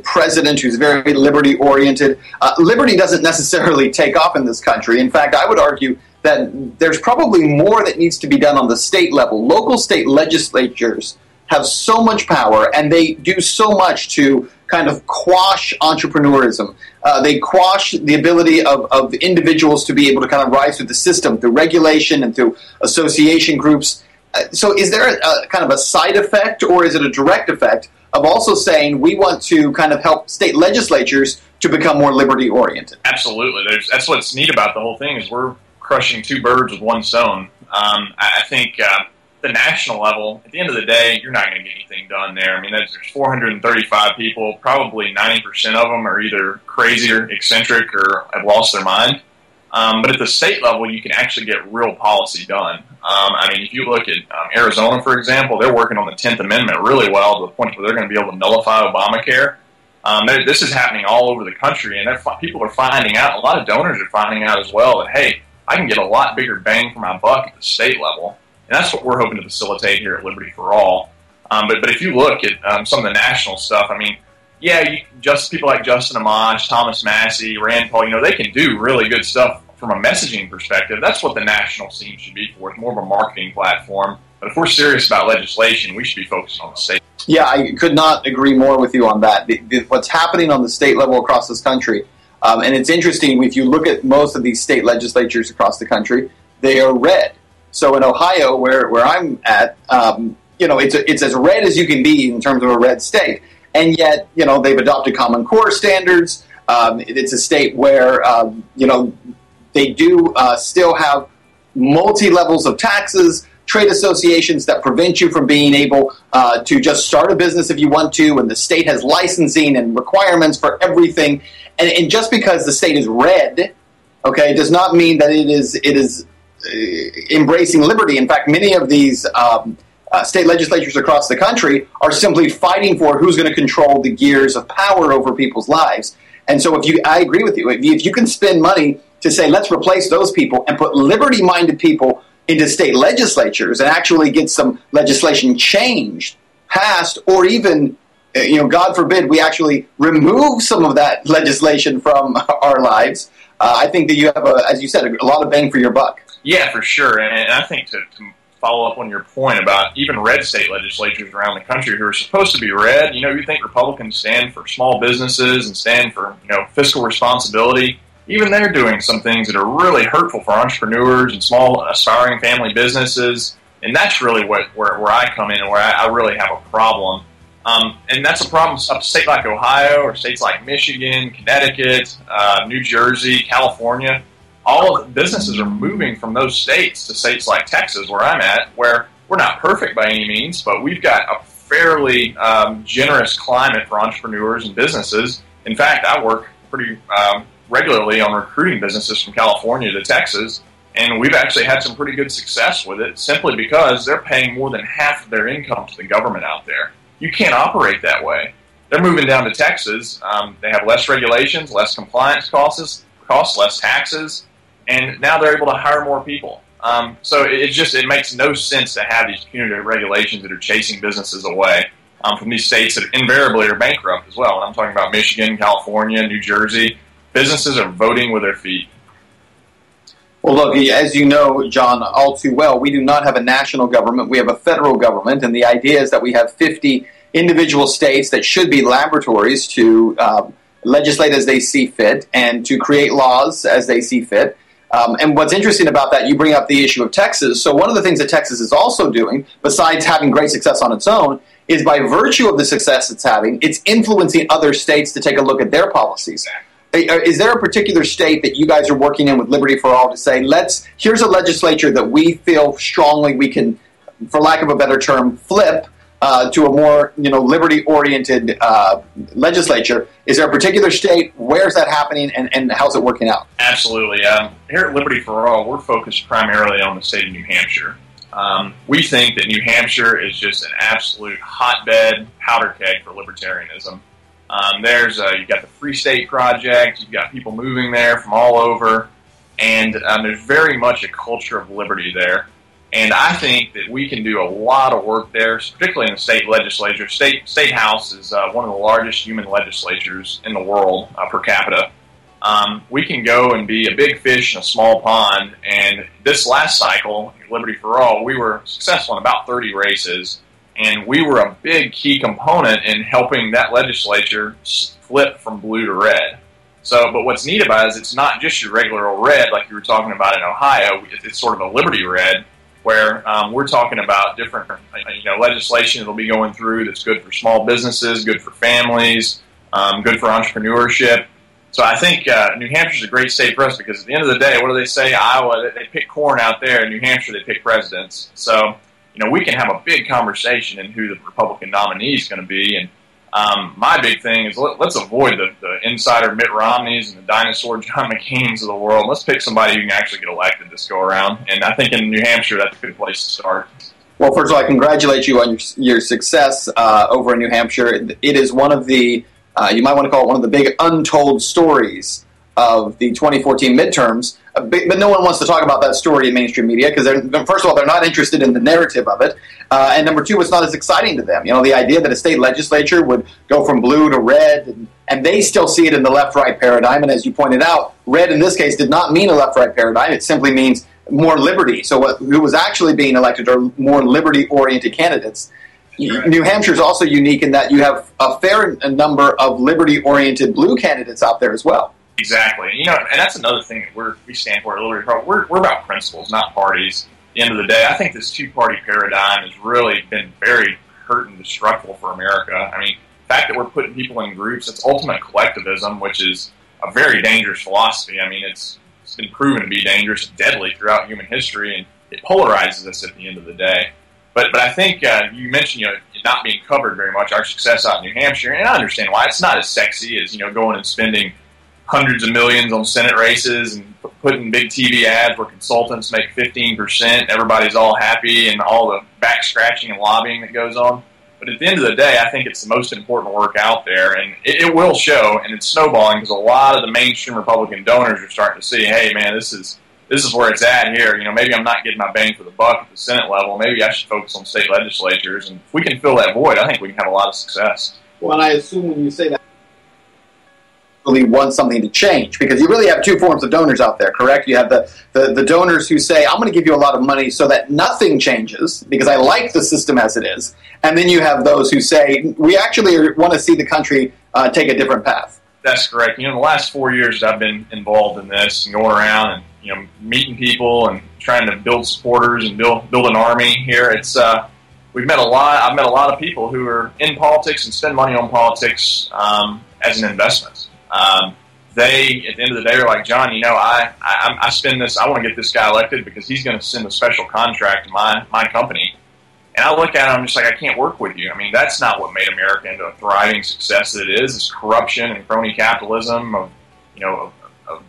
president who's very liberty-oriented, liberty doesn't necessarily take off in this country. In fact, I would argue that there's probably more that needs to be done on the state level. Local state legislatures have so much power, and they do so much to kind of quash entrepreneurism. They quash the ability of individuals to be able to kind of rise through the system, through regulation and through association groups. So is there a kind of a side effect, or is it a direct effect of also saying we want to kind of help state legislatures to become more liberty-oriented? Absolutely. That's what's neat about the whole thing is we're crushing two birds with one stone. I think the national level, at the end of the day, you're not going to get anything done there. I mean, there's 435 people. Probably 90% of them are either crazy or eccentric or have lost their mind. But at the state level, you can actually get real policy done. If you look at Arizona, for example, they're working on the 10th Amendment really well to the point where they're going to be able to nullify Obamacare. This is happening all over the country, and people are finding out, a lot of donors are finding out as well, that, hey, I can get a lot bigger bang for my buck at the state level. And that's what we're hoping to facilitate here at Liberty for All. But if you look at some of the national stuff, people like Justin Amash, Thomas Massey, Rand Paul, they can do really good stuff from a messaging perspective. That's what the national scene should be for. It's more of a marketing platform. But if we're serious about legislation, we should be focused on the state. Yeah, I could not agree more with you on that. What's happening on the state level across this country, and it's interesting, if you look at most of these state legislatures across the country, they are red. So in Ohio, where I'm at, it's as red as you can be in terms of a red state. And yet, they've adopted Common Core standards. It's a state where, they do still have multi-levels of taxes, trade associations that prevent you from being able to just start a business if you want to, and the state has licensing and requirements for everything. And just because the state is red, okay, does not mean that it is embracing liberty. In fact, many of these state legislatures across the country are simply fighting for who's going to control the gears of power over people's lives. And so I agree with you. If you can spend money to say, let's replace those people and put liberty-minded people into state legislatures and actually get some legislation changed, passed, or even, God forbid, we actually remove some of that legislation from our lives, I think that you have, as you said, a lot of bang for your buck. Yeah, for sure. And I think to follow up on your point about even red state legislatures around the country who are supposed to be red, you think Republicans stand for small businesses and stand for, fiscal responsibility. Even they're doing some things that are really hurtful for entrepreneurs and small aspiring family businesses. And that's really where I come in and where I really have a problem. And that's a problem of a state like Ohio or states like Michigan, Connecticut, New Jersey, California. All of the businesses are moving from those states to states like Texas, where I'm at, where we're not perfect by any means, but we've got a fairly generous climate for entrepreneurs and businesses. In fact, I work pretty regularly on recruiting businesses from California to Texas, and we've actually had some pretty good success with it simply because they're paying more than half of their income to the government out there. You can't operate that way. They're moving down to Texas. They have less regulations, less compliance costs, less taxes, and now they're able to hire more people. So it makes no sense to have these punitive regulations that are chasing businesses away from these states that invariably are bankrupt as well. And I'm talking about Michigan, California, New Jersey. Businesses are voting with their feet. Well, look, as you know, John, all too well, we do not have a national government. We have a federal government, and the idea is that we have 50 individual states that should be laboratories to legislate as they see fit and to create laws as they see fit. And what's interesting about that, you bring up the issue of Texas. So one of the things that Texas is also doing, besides having great success on its own, is by virtue of the success it's having, it's influencing other states to take a look at their policies. Is there a particular state that you guys are working in with Liberty for All to say, here's a legislature that we feel strongly we can, for lack of a better term, flip to a more liberty-oriented legislature? Is there a particular state? Where's that happening, and how's it working out? Absolutely. Here at Liberty for All, we're focused primarily on the state of New Hampshire. We think that New Hampshire is just an absolute hotbed, powder keg for libertarianism. You've got the Free State Project, you've got people moving there from all over, and there's very much a culture of liberty there. And I think that we can do a lot of work there, particularly in the state legislature. State House is one of the largest human legislatures in the world per capita. We can go and be a big fish in a small pond. And this last cycle, Liberty for All, we were successful in about 30 races. And we were a big key component in helping that legislature flip from blue to red. But what's neat about it is it's not just your regular old red like you were talking about in Ohio. It's sort of a liberty red, where we're talking about different legislation that'll be going through that's good for small businesses, good for families, good for entrepreneurship. So I think New Hampshire's a great state for us because at the end of the day, what do they say? Iowa, they pick corn out there. In New Hampshire, they pick presidents. So we can have a big conversation in who the Republican nominee is going to be. And my big thing is let's avoid the insider Mitt Romneys and the dinosaur John McCain's of the world. Let's pick somebody who can actually get elected this go around. And I think in New Hampshire, that's a good place to start. Well, first of all, I congratulate you on your success over in New Hampshire. It is one of the, you might want to call it one of the big untold stories of the 2014 midterms. But no one wants to talk about that story in mainstream media because, first of all, they're not interested in the narrative of it. And number two, it's not as exciting to them. The idea that a state legislature would go from blue to red, and they still see it in the left-right paradigm. And as you pointed out, red in this case did not mean a left-right paradigm. It simply means more liberty. So who was actually being elected are more liberty-oriented candidates. New Hampshire is also unique in that you have a fair number of liberty-oriented blue candidates out there as well. Exactly. And that's another thing that we stand for at Liberty. We're about principles, not parties. At the end of the day, I think this two-party paradigm has really been very hurt and destructive for America. I mean, the fact that we're putting people in groups, it's ultimate collectivism, which is a very dangerous philosophy. I mean, it's been proven to be dangerous and deadly throughout human history, and it polarizes us at the end of the day. But I think you mentioned not being covered very much, our success out in New Hampshire, and I understand why. It's not as sexy as going and spending hundreds of millions on Senate races and putting big TV ads where consultants make 15%, everybody's all happy, and all the back scratching and lobbying that goes on. But at the end of the day, I think it's the most important work out there, and it will show, and it's snowballing because a lot of the mainstream Republican donors are starting to see, hey, man, this is where it's at here. Maybe I'm not getting my bang for the buck at the Senate level. Maybe I should focus on state legislatures, and if we can fill that void, I think we can have a lot of success. Well, and I assume when you say that, really want something to change, because you really have two forms of donors out there, correct? You have the donors who say, I'm going to give you a lot of money so that nothing changes because I like the system as it is. And then you have those who say, we actually want to see the country take a different path. That's correct. In the last 4 years I've been involved in this and going around and meeting people and trying to build supporters and build an army here. It's I've met a lot of people who are in politics and spend money on politics as an investment. They, at the end of the day, are like, John, I spend this, I want to get this guy elected because he's going to send a special contract to my company. And I look at it, I'm just like, I can't work with you. I mean, that's not what made America into a thriving success that it is. It's corruption and crony capitalism of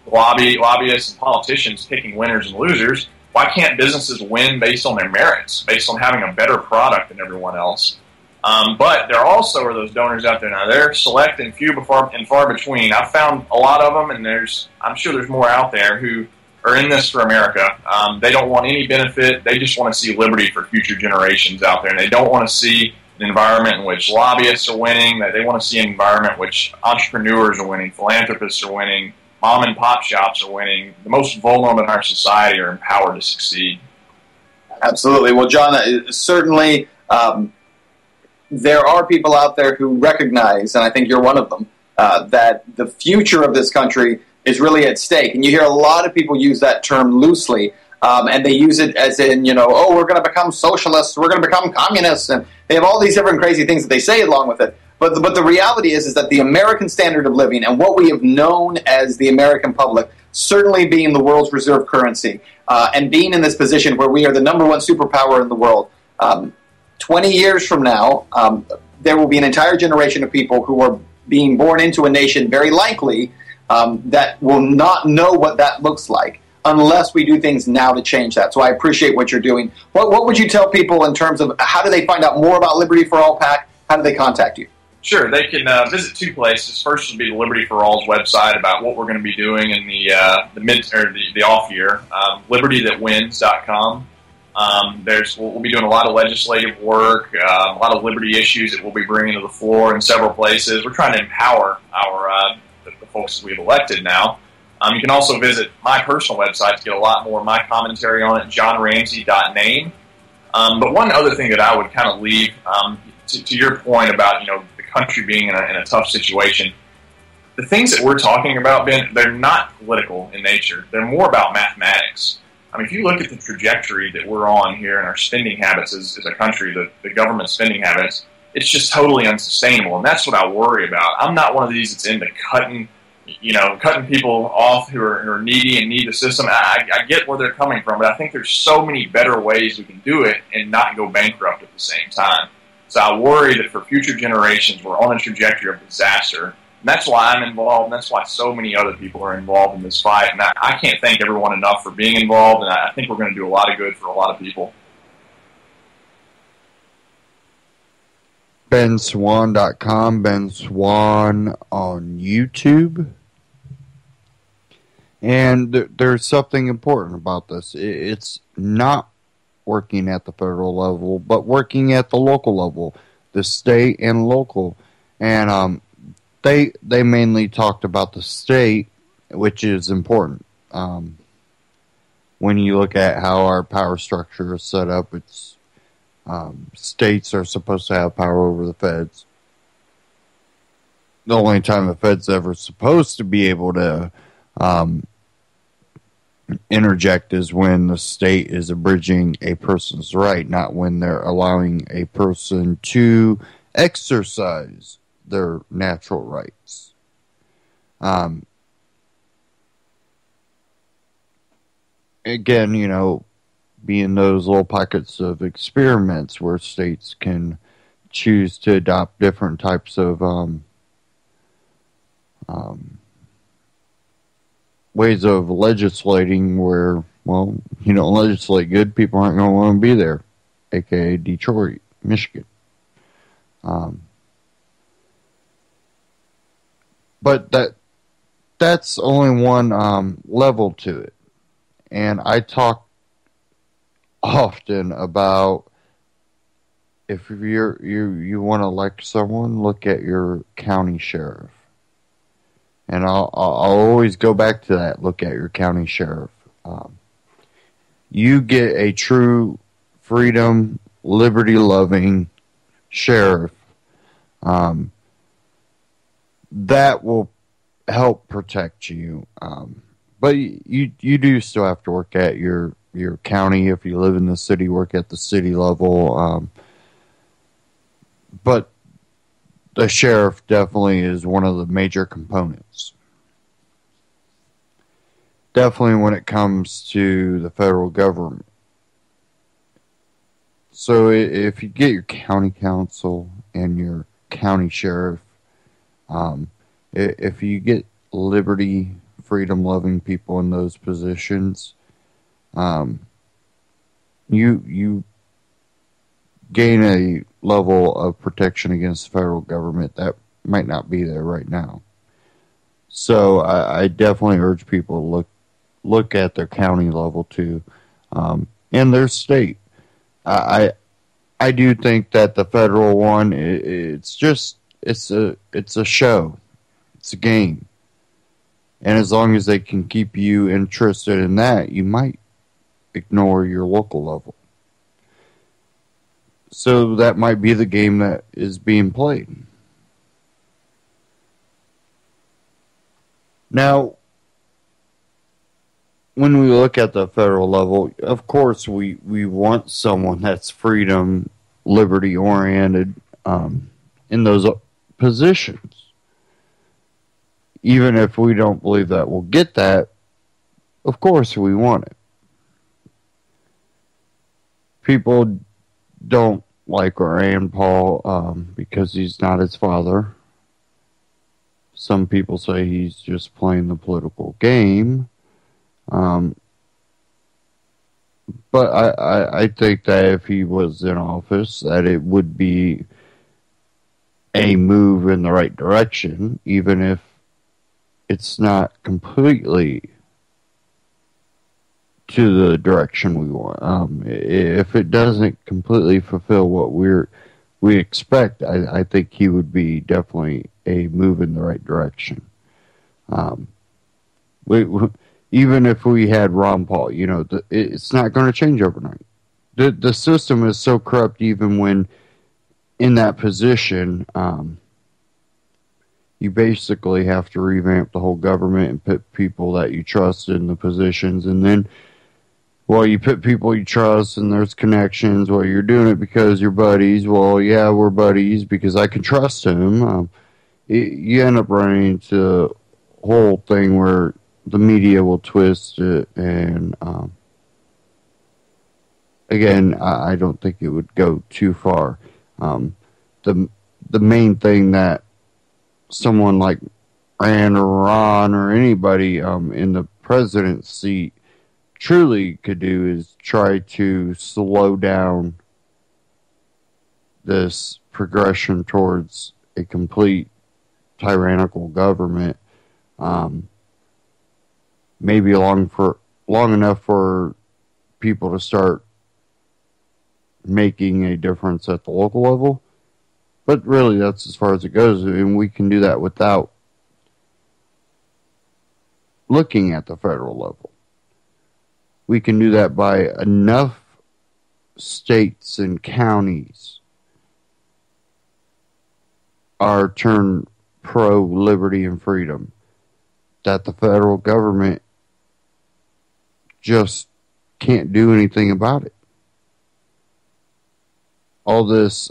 lobbyists and politicians picking winners and losers. Why can't businesses win based on their merits, based on having a better product than everyone else? But there also are those donors out there now. They're select and few and far between. I've found a lot of them, and I'm sure there's more out there who are in this for America. They don't want any benefit. They just want to see liberty for future generations out there, and they don't want to see an environment in which lobbyists are winning. They want to see an environment in which entrepreneurs are winning, philanthropists are winning, mom and pop shops are winning. The most vulnerable in our society are empowered to succeed. Absolutely. Well, John, certainly there are people out there who recognize, and I think you're one of them, that the future of this country is really at stake. And you hear a lot of people use that term loosely, and they use it as in, oh, we're going to become socialists, we're going to become communists, and they have all these different crazy things that they say along with it. But the reality is that the American standard of living and what we have known as the American public, certainly being the world's reserve currency, and being in this position where we are the number one superpower in the world, 20 years from now, there will be an entire generation of people who are being born into a nation, very likely, that will not know what that looks like unless we do things now to change that. So I appreciate what you're doing. What would you tell people in terms of how do they find out more about Liberty for All PAC? How do they contact you? Sure, they can visit two places. First would be the Liberty for All's website about what we're going to be doing in the off year, libertythatwins.com. We'll be doing a lot of legislative work, a lot of liberty issues that we'll be bringing to the floor in several places. We're trying to empower the folks that we've elected now. You can also visit my personal website to get a lot more of my commentary on it, johnramsey.name. But one other thing that I would kind of leave, to your point about the country being in a tough situation, the things that we're talking about, Ben, they're not political in nature. They're more about mathematics. I mean, if you look at the trajectory that we're on here in our spending habits as a country, the government spending habits, it's just totally unsustainable, and that's what I worry about. I'm not one of these that's into cutting people off who are needy and need the system. I get where they're coming from, but I think there's so many better ways we can do it and not go bankrupt at the same time. So I worry that for future generations, we're on a trajectory of disaster. And that's why I'm involved, and that's why so many other people are involved in this fight. And I can't thank everyone enough for being involved, and I think we're going to do a lot of good for a lot of people. BenSwan.com, Ben Swan on YouTube. And there's something important about this. It's not working at the federal level, but working at the local level, the state and local. And they mainly talked about the state, which is important. When you look at how our power structure is set up, it's states are supposed to have power over the feds. The only time the feds ever supposed to be able to interject is when the state is abridging a person's right, not when they're allowing a person to exercise their natural rights. Again, being those little pockets of experiments where states can choose to adopt different types of ways of legislating where, well, you don't legislate good, people aren't going to want to be there, aka Detroit, Michigan. But that's only one level to it. And I talk often about if you want to elect someone, look at your county sheriff. And I'll always go back to that. Look at your county sheriff. You get a true freedom, liberty-loving sheriff. That will help protect you. But you do still have to work at your county. If you live in the city, work at the city level. But the sheriff definitely is one of the major components. Definitely when it comes to the federal government. So if you get your county council and your county sheriff, if you get liberty, freedom-loving people in those positions, you gain a level of protection against the federal government that might not be there right now. So I definitely urge people to look at their county level too, and their state. I do think that the federal one, it's a show, it's a game, and as long as they can keep you interested in that, you might ignore your local level. So that might be the game that is being played. Now, when we look at the federal level, of course, we want someone that's freedom, liberty oriented in those positions. Even if we don't believe that we'll get that, of course we want it. People don't like Rand Paul because he's not his father. Some people say he's just playing the political game. But I think that if he was in office, that it would be a move in the right direction, even if it's not completely to the direction we want. If it doesn't completely fulfill what we expect, I think he would be definitely a move in the right direction. Even if we had Ron Paul, it's not going to change overnight. The system is so corrupt, even when in that position, you basically have to revamp the whole government and put people that you trust in the positions. And then, well, you put people you trust and there's connections. Well, you're doing it because you're buddies. Well, yeah, we're buddies because I can trust him. You end up running into a whole thing where the media will twist it. And again, I don't think it would go too far. The main thing that someone like Rand or Ron or anybody in the president's seat truly could do is try to slow down this progression towards a complete tyrannical government. Maybe long enough for people to start making a difference at the local level. But really, that's as far as it goes, and we can do that without looking at the federal level. We can do that by enough states and counties are turned pro-liberty and freedom that the federal government just can't do anything about it. All this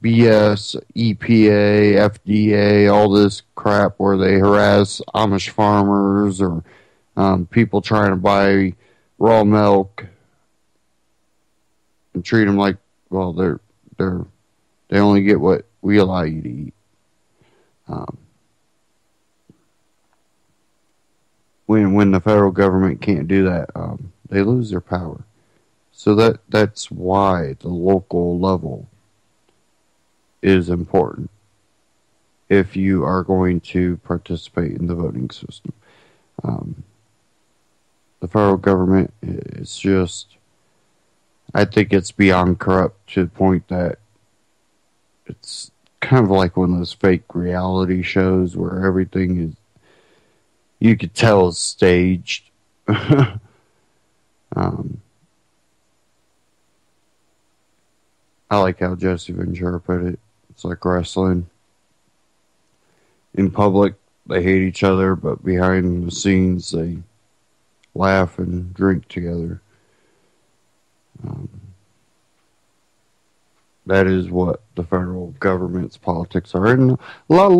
BS, EPA, FDA, all this crap where they harass Amish farmers or people trying to buy raw milk and treat them like, well, they only get what we allow you to eat. When the federal government can't do that, they lose their power. So that's why the local level is important if you are going to participate in the voting system. The federal government is just, I think it's beyond corrupt to the point that it's kind of like one of those fake reality shows where everything is, you could tell is staged. I like how Jesse Ventura put it. It's like wrestling. In public, they hate each other, but behind the scenes, they laugh and drink together. That is what the federal government's politics are. And a lot of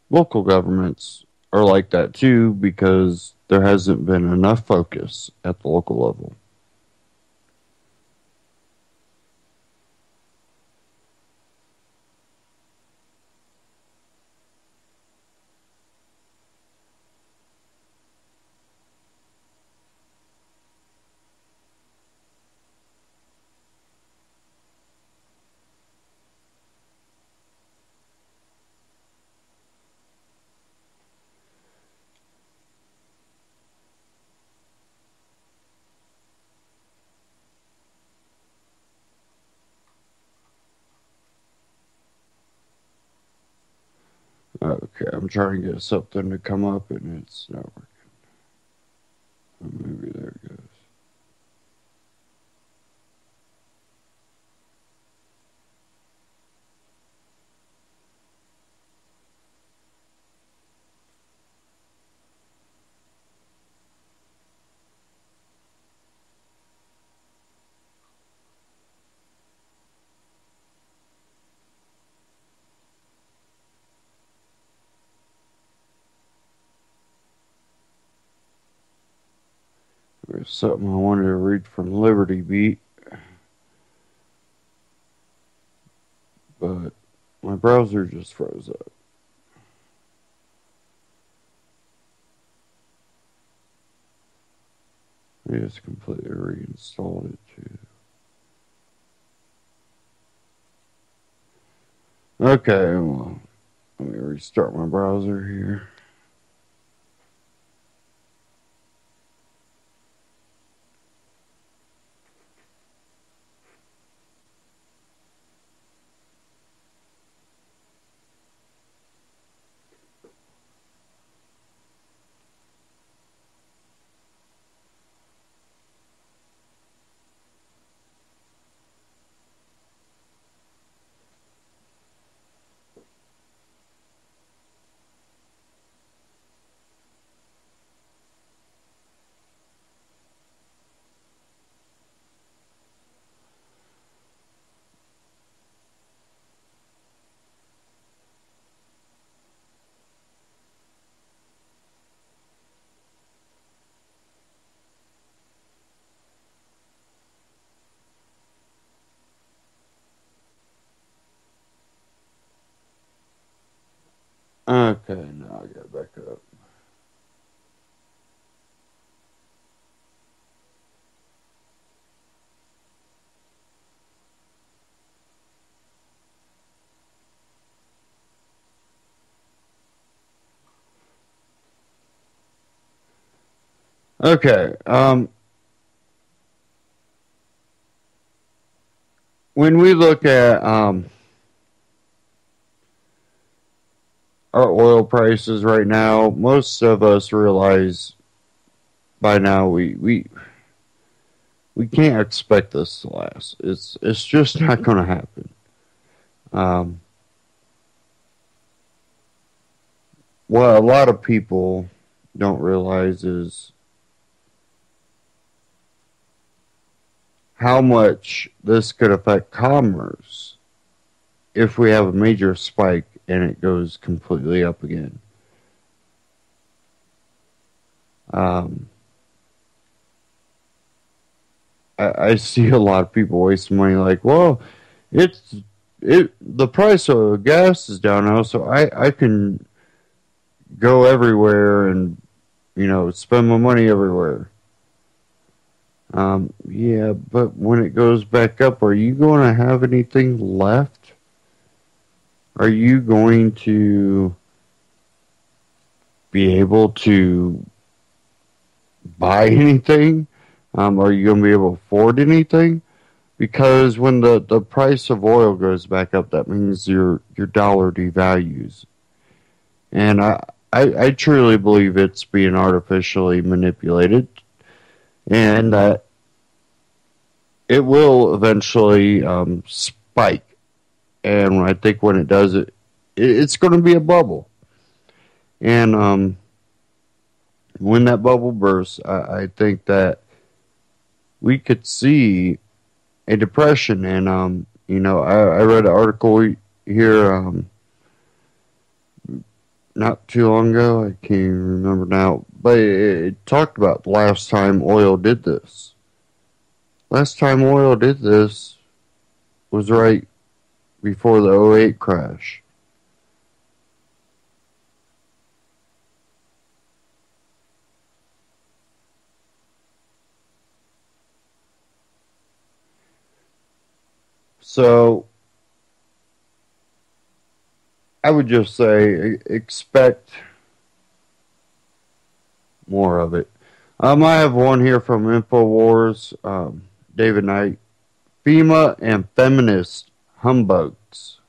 local governments are like that too, because there hasn't been enough focus at the local level. Okay, I'm trying to get something to come up and it's not working. Maybe there it goes. something I wanted to read from Liberty Beat, but my browser just froze up. I just completely reinstalled it too. Okay, well, let me restart my browser here. Okay, now I got back up. Okay, when we look at our oil prices right now, most of us realize by now we can't expect this to last. It's just not going to happen. What a lot of people don't realize is how much this could affect commerce if we have a major spike and it goes completely up again. I see a lot of people wasting money like, well, the price of gas is down now, so I can go everywhere and, spend my money everywhere. Yeah, but when it goes back up, are you going to have anything left? Are you going to be able to buy anything? Are you going to be able to afford anything? Because when the price of oil goes back up, that means your dollar devalues. And I truly believe it's being artificially manipulated, and that it will eventually spike. And I think when it does, it's going to be a bubble. And when that bubble bursts, I think that we could see a depression. And, I read an article here not too long ago. I can't even remember now. But it talked about the last time oil did this. Last time oil did this was right before the 2008 crash. So I would just say expect more of it. I have one here from InfoWars, David Knight. FEMA and feminist humbugs.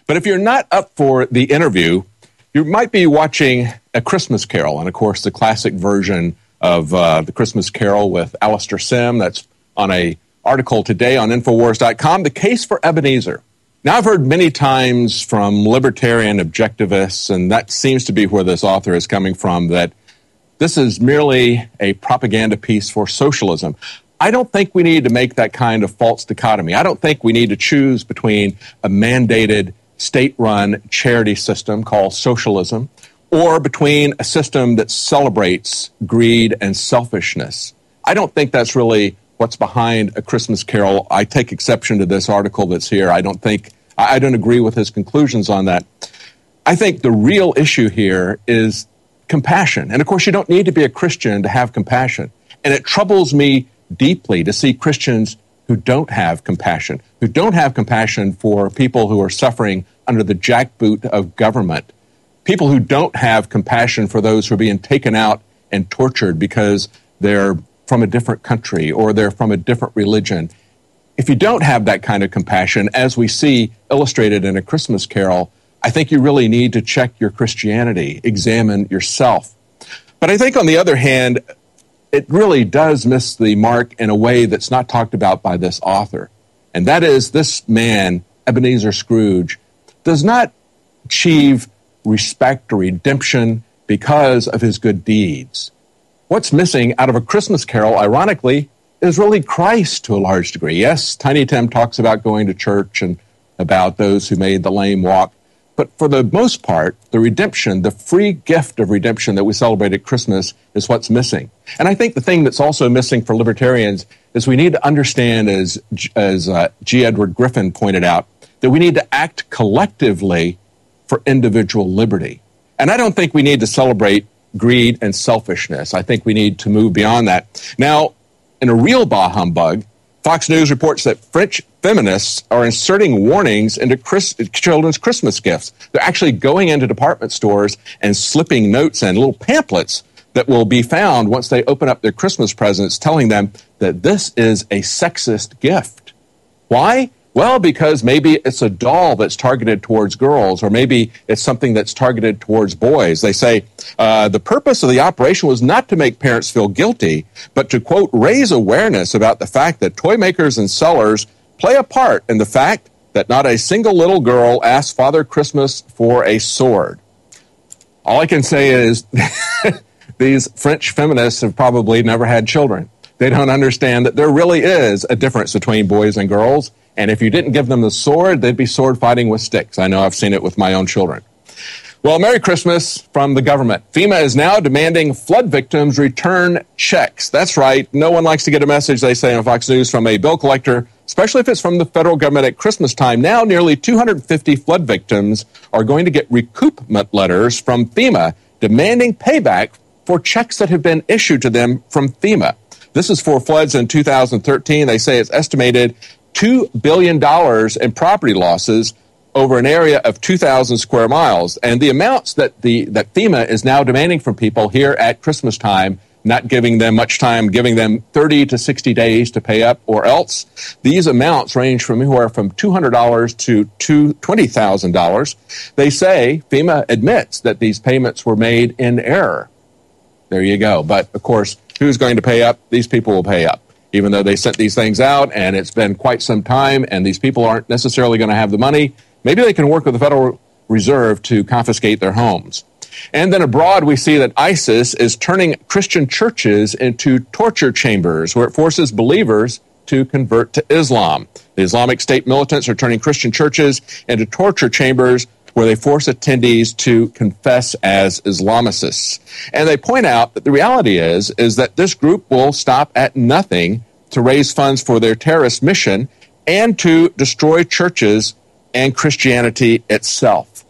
But if you're not up for the interview, you might be watching A Christmas Carol. And, of course, the classic version of The Christmas Carol with Alistair Sim. That's on a article today on Infowars.com, The Case for Ebenezer. Now, I've heard many times from libertarian objectivists, and that seems to be where this author is coming from, that this is merely a propaganda piece for socialism. I don't think we need to make that kind of false dichotomy. I don't think we need to choose between a mandated state-run charity system called socialism or between a system that celebrates greed and selfishness. I don't think that's really what's behind A Christmas Carol. I take exception to this article that's here. I don't agree with his conclusions on that. I think the real issue here is compassion. And of course, you don't need to be a Christian to have compassion. And it troubles me deeply to see Christians who don't have compassion for people who are suffering under the jackboot of government, people who don't have compassion for those who are being taken out and tortured because they're from a different country or they're from a different religion. If you don't have that kind of compassion, as we see illustrated in A Christmas Carol, I think you really need to check your Christianity, examine yourself. But I think on the other hand, it really does miss the mark in a way that's not talked about by this author. And that is, this man, Ebenezer Scrooge, does not achieve respect or redemption because of his good deeds. What's missing out of A Christmas Carol, ironically, is really Christ to a large degree. Yes, Tiny Tim talks about going to church and about those who made the lame walk. But for the most part, the redemption, the free gift of redemption that we celebrate at Christmas is what's missing. And I think the thing that's also missing for libertarians is we need to understand, as G. Edward Griffin pointed out, that we need to act collectively for individual liberty. And I don't think we need to celebrate greed and selfishness. I think we need to move beyond that. Now, in a real bah humbug, Fox News reports that French feminists are inserting warnings into children's Christmas gifts. They're actually going into department stores and slipping notes in, little pamphlets that will be found once they open up their Christmas presents, telling them that this is a sexist gift. Why? Well, because maybe it's a doll that's targeted towards girls, or maybe it's something that's targeted towards boys. They say the purpose of the operation was not to make parents feel guilty, but to, quote, raise awareness about the fact that toy makers and sellers play a part in the fact that not a single little girl asked Father Christmas for a sword. All I can say is these French feminists have probably never had children. They don't understand that there really is a difference between boys and girls. And if you didn't give them the sword, they'd be sword fighting with sticks. I know I've seen it with my own children. Well, Merry Christmas from the government. FEMA is now demanding flood victims return checks. That's right. No one likes to get a message, they say on Fox News, from a bill collector, especially if it's from the federal government at Christmas time. Now, nearly 250 flood victims are going to get recoupment letters from FEMA demanding payback for checks that have been issued to them from FEMA. This is for floods in 2013. They say it's estimated $2 billion in property losses over an area of 2,000 square miles. And the amounts that FEMA is now demanding from people here at Christmas time, not giving them much time, giving them 30 to 60 days to pay up or else, these amounts range from anywhere from $200 to $20,000. They say, FEMA admits that these payments were made in error. There you go. But, of course, who's going to pay up? These people will pay up. Even though they sent these things out and it's been quite some time and these people aren't necessarily going to have the money, maybe they can work with the Federal Reserve to confiscate their homes. And then abroad, we see that ISIS is turning Christian churches into torture chambers where it forces believers to convert to Islam. The Islamic State militants are turning Christian churches into torture chambers where they force attendees to confess as Islamicists. And they point out that the reality is that this group will stop at nothing to raise funds for their terrorist mission and to destroy churches and Christianity itself.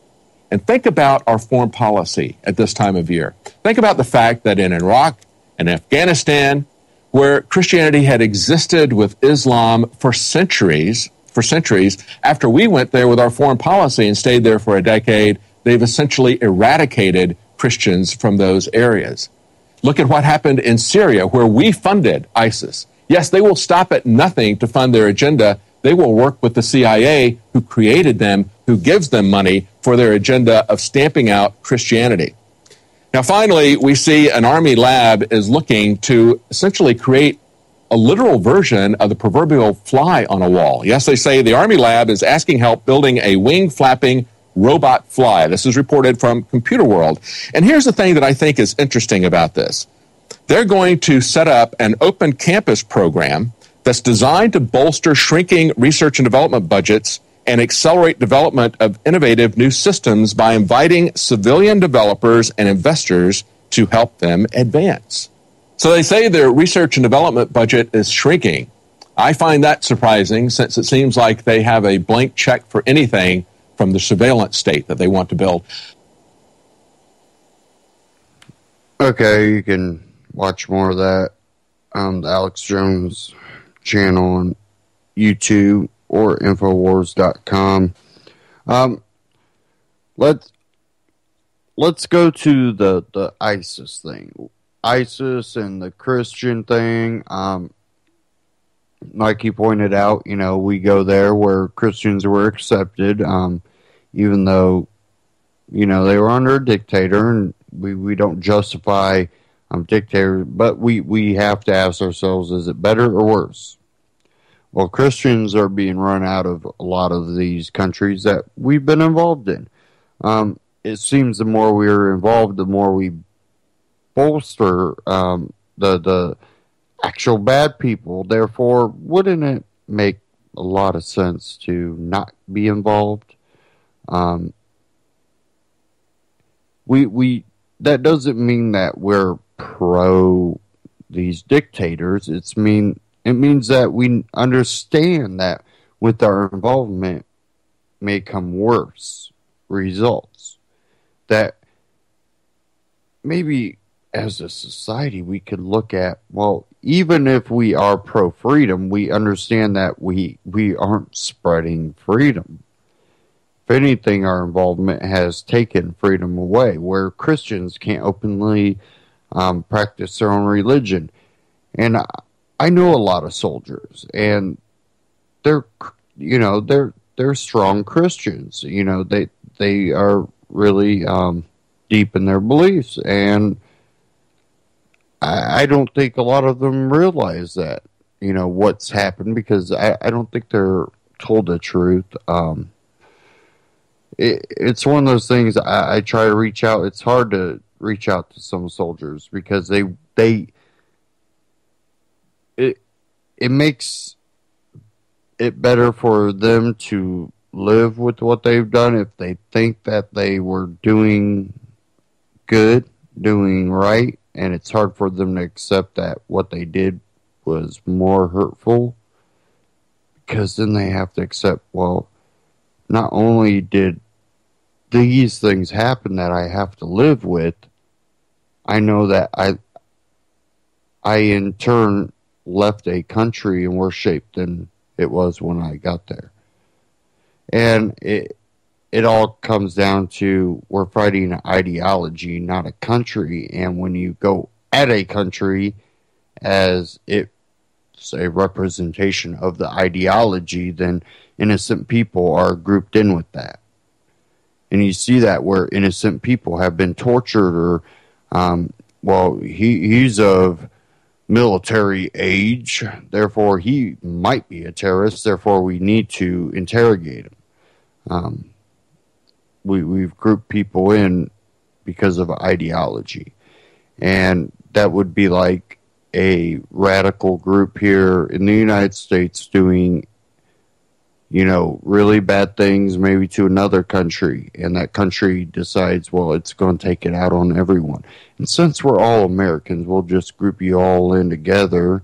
And think about our foreign policy at this time of year. Think about the fact that in Iraq and Afghanistan, where Christianity had existed with Islam for centuries, after we went there with our foreign policy and stayed there for a decade, they've essentially eradicated Christians from those areas. Look at what happened in Syria, where we funded ISIS. Yes, they will stop at nothing to fund their agenda. They will work with the CIA, who created them, who gives them money for their agenda of stamping out Christianity. Now, finally, we see an Army lab is looking to essentially create a literal version of the proverbial fly on a wall. Yes, they say the Army lab is asking help building a wing-flapping robot fly. This is reported from Computer World. And here's the thing that I think is interesting about this. They're going to set up an open campus program that's designed to bolster shrinking research and development budgets and accelerate development of innovative new systems by inviting civilian developers and investors to help them advance. So they say their research and development budget is shrinking. I find that surprising, since it seems like they have a blank check for anything from the surveillance state that they want to build. Okay, you can watch more of that on the Alex Jones channel on YouTube or Infowars.com. Let's go to the ISIS thing. ISIS and the Christian thing. Like you pointed out, you know, we go there where Christians were accepted, even though, you know, they were under a dictator, and we don't justify dictator, but we have to ask ourselves, is it better or worse? Well, Christians are being run out of a lot of these countries that we've been involved in. It seems the more we're involved, the more we bolster the actual bad people. Therefore, wouldn't it make a lot of sense to not be involved? We that doesn't mean that we're pro these dictators. It means that we understand that with our involvement may come worse results. That maybe as a society we could look at, well, even if we are pro-freedom, we understand that we aren't spreading freedom. If anything, our involvement has taken freedom away, where Christians can't openly practice their own religion. And I know a lot of soldiers, and they're strong Christians. You know, they are really deep in their beliefs, and I don't think a lot of them realize that, you know, what's happened, because I don't think they're told the truth. It's one of those things. I try to reach out. It's hard to reach out to some soldiers because it makes it better for them to live with what they've done if they think that they were doing good, doing right, and it's hard for them to accept that what they did was more hurtful, because then they have to accept, well, not only did these things happen that I have to live with, I know that I in turn left a country in worse shape than it was when I got there. And it all comes down to, we're fighting an ideology, not a country. And when you go at a country as it's a representation of the ideology, then innocent people are grouped in with that. And you see that where innocent people have been tortured, or he's of military age, therefore he might be a terrorist, therefore we need to interrogate him. We've grouped people in because of ideology. And that would be like a radical group here in the United States doing, you know, really bad things maybe to another country, and that country decides, well, it's going to take it out on everyone. And since we're all Americans, we'll just group you all in together,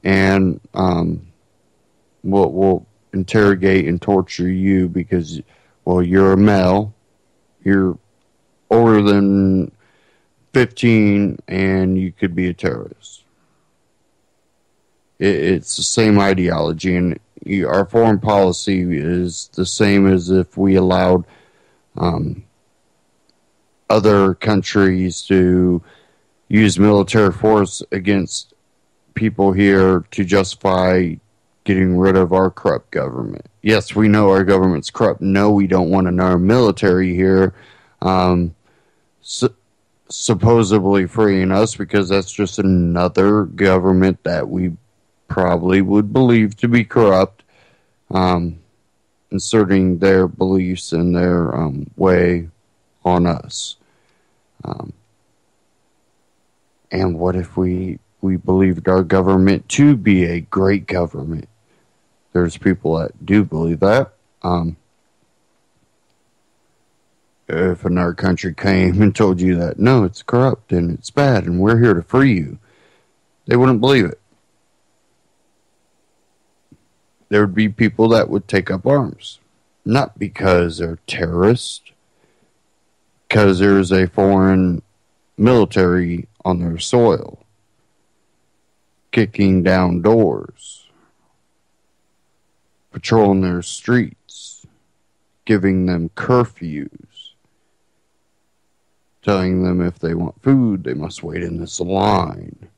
and we'll interrogate and torture you because, well, you're a male, you're older than 15, and you could be a terrorist. It's the same ideology, and our foreign policy is the same as if we allowed other countries to use military force against people here to justify getting rid of our corrupt government. Yes, we know our government's corrupt. No, we don't want another military here supposedly freeing us, because that's just another government that we probably would believe to be corrupt. inserting their beliefs and their way on us. And what if we believed our government to be a great government? There's people that do believe that. If another country came and told you that, no, it's corrupt and it's bad and we're here to free you, they wouldn't believe it. There would be people that would take up arms. Not because they're terrorists, because there's a foreign military on their soil, kicking down doors, patrolling their streets, giving them curfews, telling them if they want food, they must wait in this line.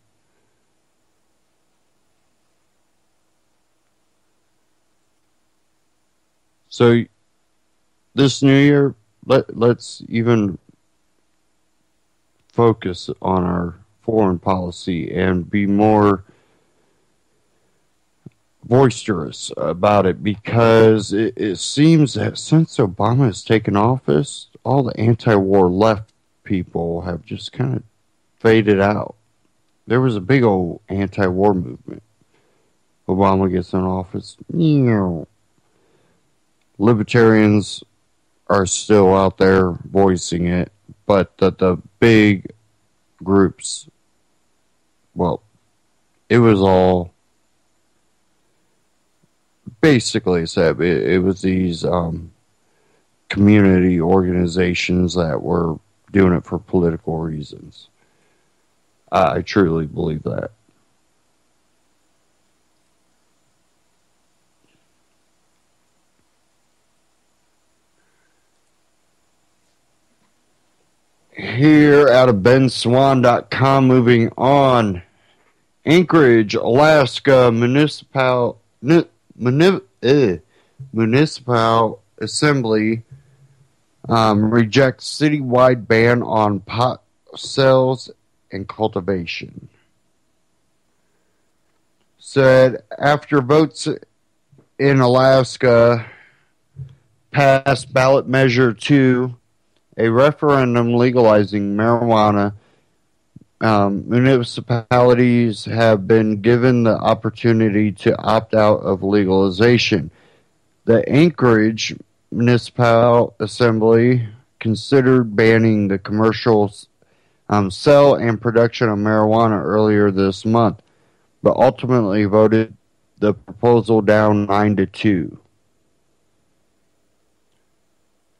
So, this new year, let's even focus on our foreign policy and be more boisterous about it, because it seems that since Obama has taken office, all the anti-war left people have just kind of faded out. There was a big old anti-war movement. Obama gets in office. Libertarians are still out there voicing it, but the big groups, well, it was all basically said it was these community organizations that were doing it for political reasons. I truly believe that. Here out of benswan.com, moving on. Anchorage, Alaska Municipal Assembly rejects citywide ban on pot sales and cultivation. Said after votes in Alaska passed ballot measure 2, a referendum legalizing marijuana, municipalities have been given the opportunity to opt out of legalization. The Anchorage Municipal Assembly considered banning the commercial sale and production of marijuana earlier this month, but ultimately voted the proposal down 9-2.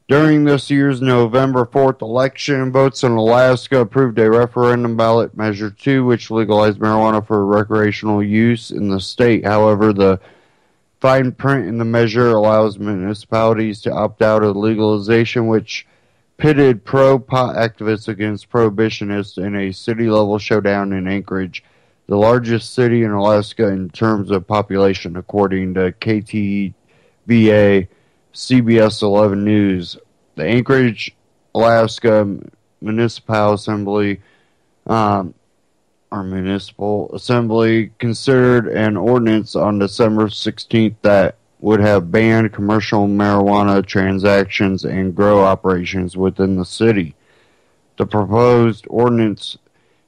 During this year's November 4th election, votes in Alaska approved a referendum ballot measure 2, which legalized marijuana for recreational use in the state. However, the fine print in the measure allows municipalities to opt out of legalization, which pitted pro-pot activists against prohibitionists in a city-level showdown in Anchorage, the largest city in Alaska in terms of population, according to KTVA CBS 11 News. The Anchorage, Alaska Municipal Assembly, Municipal Assembly considered an ordinance on December 16th that would have banned commercial marijuana transactions and grow operations within the city. The proposed ordinance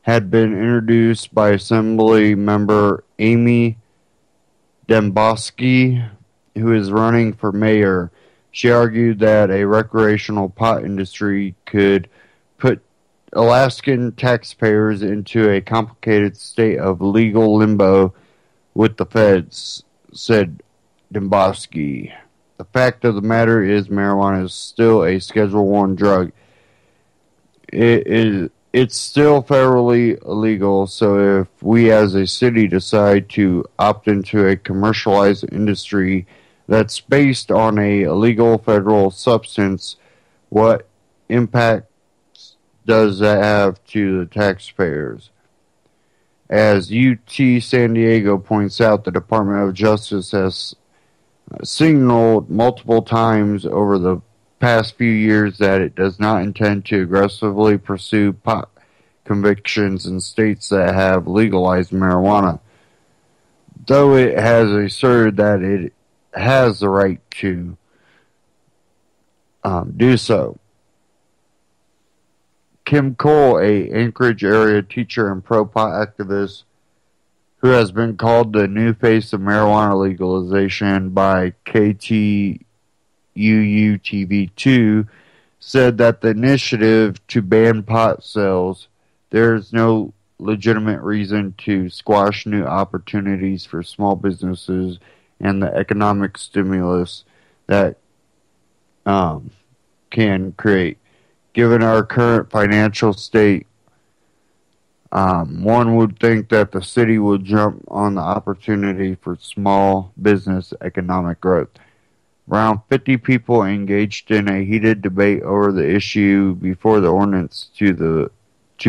had been introduced by Assembly member Amy Demboski, who is running for mayor. She argued that a recreational pot industry could put Alaskan taxpayers into a complicated state of legal limbo with the feds, said Demboski. The fact of the matter is marijuana is still a Schedule I drug. It's still federally illegal, so if we as a city decide to opt into a commercialized industry that's based on a illegal federal substance, what impact does that have to the taxpayers? As UT San Diego points out, the Department of Justice has signaled multiple times over the past few years that it does not intend to aggressively pursue pot convictions in states that have legalized marijuana, though it has asserted that it has the right to. do so. Kim Cole, a Anchorage area teacher and pro-pot activist who has been called the new face of marijuana legalization by KTUU-TV2, said that the initiative to ban pot sales, there is no legitimate reason to squash new opportunities for small businesses and the economic stimulus that can create. Given our current financial state, one would think that the city would jump on the opportunity for small business economic growth. Around 50 people engaged in a heated debate over the issue before the ordinance to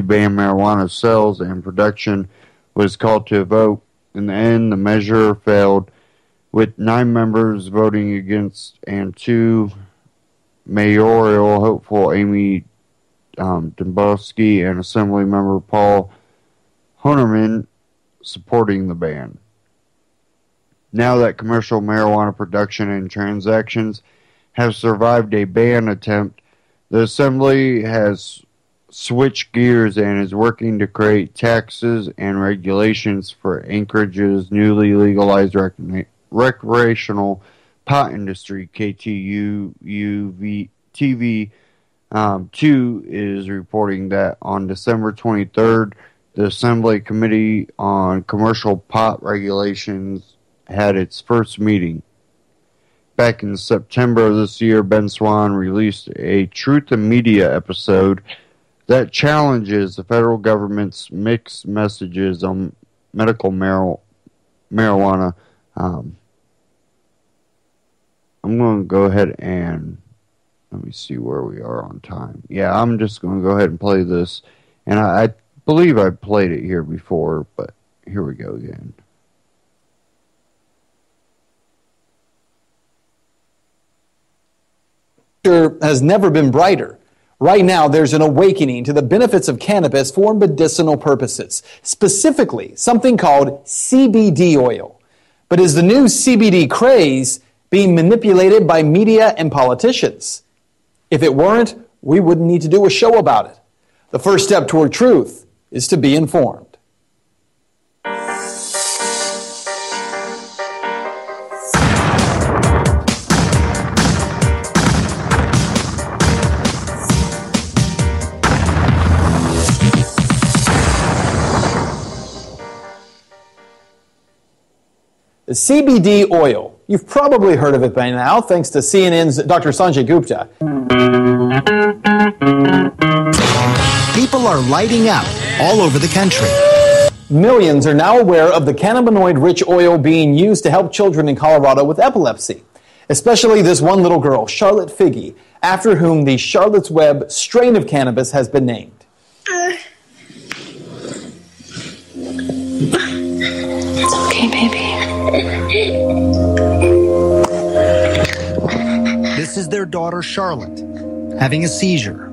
ban marijuana sales and production was called to a vote. In the end, the measure failed, with 9 members voting against and 2 mayoral hopeful Amy Dombrowski and Assemblymember Paul Honerman supporting the ban. Now that commercial marijuana production and transactions have survived a ban attempt, the Assembly has switched gears and is working to create taxes and regulations for Anchorage's newly legalized recreational pot industry. KTUU-TV 2 is reporting that on December 23rd, the Assembly Committee on Commercial Pot Regulations had its first meeting. Back in September of this year, Ben Swan released a Truth in Media episode that challenges the federal government's mixed messages on medical marijuana. I'm going to go ahead and let me see where we are on time. Yeah, I'm just going to go ahead and play this. And I believe I played it here before, but here we go again. Has never been brighter. Right now, there's an awakening to the benefits of cannabis for medicinal purposes, specifically something called CBD oil. But is the new CBD craze being manipulated by media and politicians? If it weren't, we wouldn't need to do a show about it. The first step toward truth is to be informed. The CBD oil. You've probably heard of it by now, thanks to CNN's Dr. Sanjay Gupta. People are lighting up all over the country. Millions are now aware of the cannabinoid-rich oil being used to help children in Colorado with epilepsy, especially this one little girl, Charlotte Figge, after whom the Charlotte's Web strain of cannabis has been named. It's okay, baby. This is their daughter, Charlotte, having a seizure.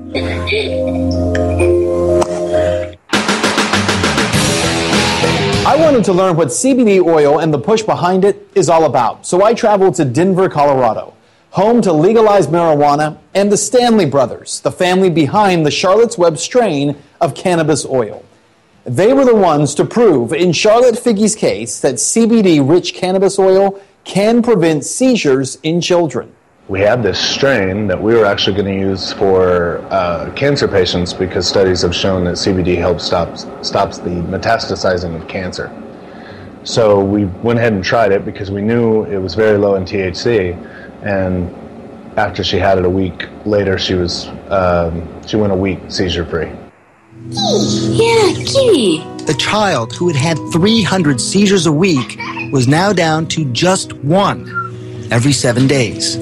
I wanted to learn what CBD oil and the push behind it is all about, so I traveled to Denver, Colorado, home to legalized marijuana and the Stanley brothers, the family behind the Charlotte's Web strain of cannabis oil. They were the ones to prove in Charlotte Figge's case that CBD-rich cannabis oil can prevent seizures in children. We had this strain that we were actually going to use for cancer patients because studies have shown that CBD helps stops the metastasizing of cancer. So we went ahead and tried it because we knew it was very low in THC, and after she had it a week later, she went a week seizure-free. Yeah, kitty. The child who had had 300 seizures a week was now down to just 1 every 7 days.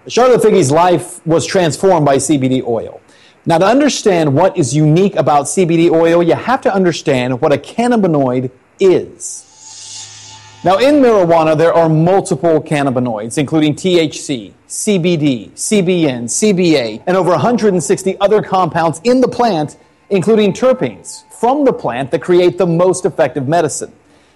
Charlotte Figge's life was transformed by CBD oil. Now, to understand what is unique about CBD oil, you have to understand what a cannabinoid is. Now, in marijuana, there are multiple cannabinoids, including THC, CBD, CBN, CBA, and over 160 other compounds in the plant, including terpenes from the plant that create the most effective medicine.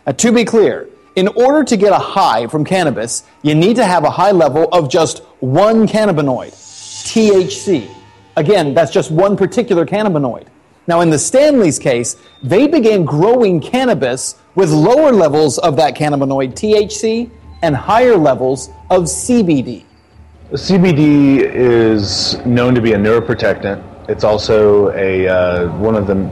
Now, to be clear, In order to get a high from cannabis, you need to have a high level of just one cannabinoid, THC. Again, that's just one particular cannabinoid. Now, in the Stanley's case, they began growing cannabis with lower levels of that cannabinoid, THC, and higher levels of CBD. CBD is known to be a neuroprotectant. It's also one of the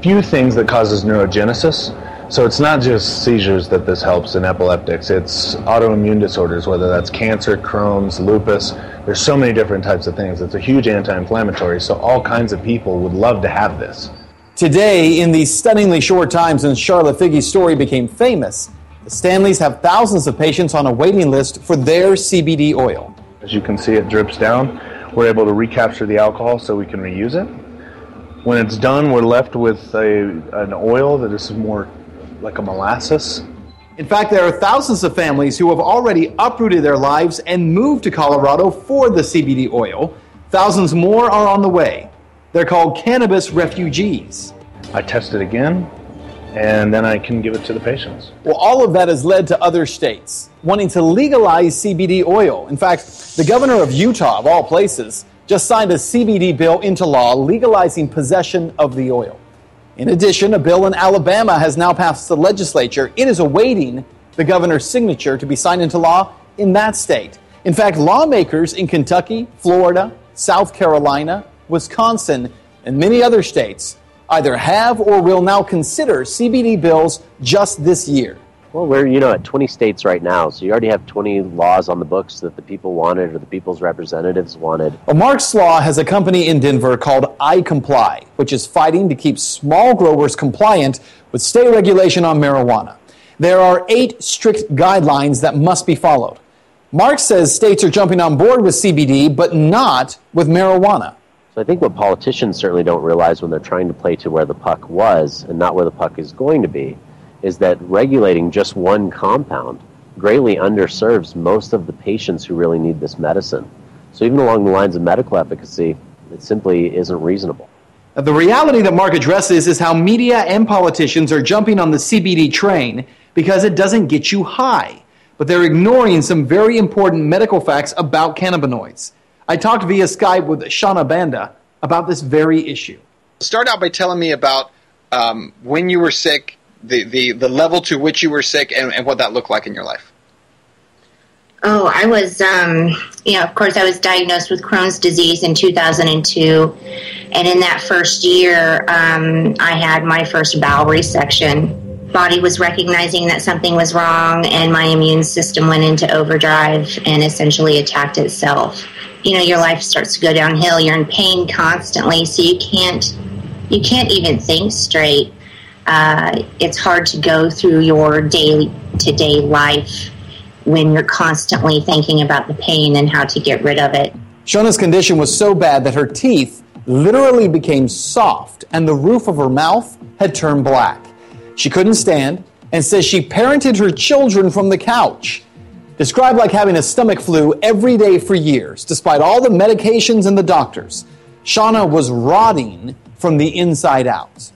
few things that causes neurogenesis. So it's not just seizures that this helps in epileptics. It's autoimmune disorders, whether that's cancer, Crohn's, lupus. There's so many different types of things. It's a huge anti-inflammatory, so all kinds of people would love to have this. Today, in the stunningly short time since Charlotte Figge's story became famous, the Stanleys have thousands of patients on a waiting list for their CBD oil. As you can see, it drips down. We're able to recapture the alcohol so we can reuse it. When it's done, we're left with an oil that is more like a molasses. In fact, there are thousands of families who have already uprooted their lives and moved to Colorado for the CBD oil. Thousands more are on the way. They're called cannabis refugees. I test it again, and then I can give it to the patients. Well, all of that has led to other states wanting to legalize CBD oil. In fact, the governor of Utah, of all places, just signed a CBD bill into law legalizing possession of the oil. In addition, a bill in Alabama has now passed the legislature. It is awaiting the governor's signature to be signed into law in that state. In fact, lawmakers in Kentucky, Florida, South Carolina, Wisconsin, and many other states either have or will now consider CBD bills just this year. Well, we're, at 20 states right now, so you already have 20 laws on the books that the people wanted or the people's representatives wanted. Well, Mark's Law has a company in Denver called I Comply, which is fighting to keep small growers compliant with state regulation on marijuana. There are 8 strict guidelines that must be followed. Mark says states are jumping on board with CBD, but not with marijuana. So I think what politicians certainly don't realize when they're trying to play to where the puck was and not where the puck is going to be is that regulating just one compound greatly underserves most of the patients who really need this medicine. So even along the lines of medical efficacy, it simply isn't reasonable. Now, the reality that Mark addresses is how media and politicians are jumping on the CBD train because it doesn't get you high. But they're ignoring some very important medical facts about cannabinoids. I talked via Skype with Shauna Banda about this very issue. Start out by telling me about when you were sick, the level to which you were sick, and what that looked like in your life. Oh, I was, of course, I was diagnosed with Crohn's disease in 2002. And in that first year, I had my first bowel resection. Body was recognizing that something was wrong, and my immune system went into overdrive and essentially attacked itself. Your life starts to go downhill. You're in pain constantly, so you can't even think straight. It's hard to go through your day-to-day life when you're constantly thinking about the pain and how to get rid of it. Shauna's condition was so bad that her teeth literally became soft and the roof of her mouth had turned black. She couldn't stand and says she parented her children from the couch. Described like having a stomach flu every day for years, despite all the medications and the doctors. Shauna was rotting from the inside out.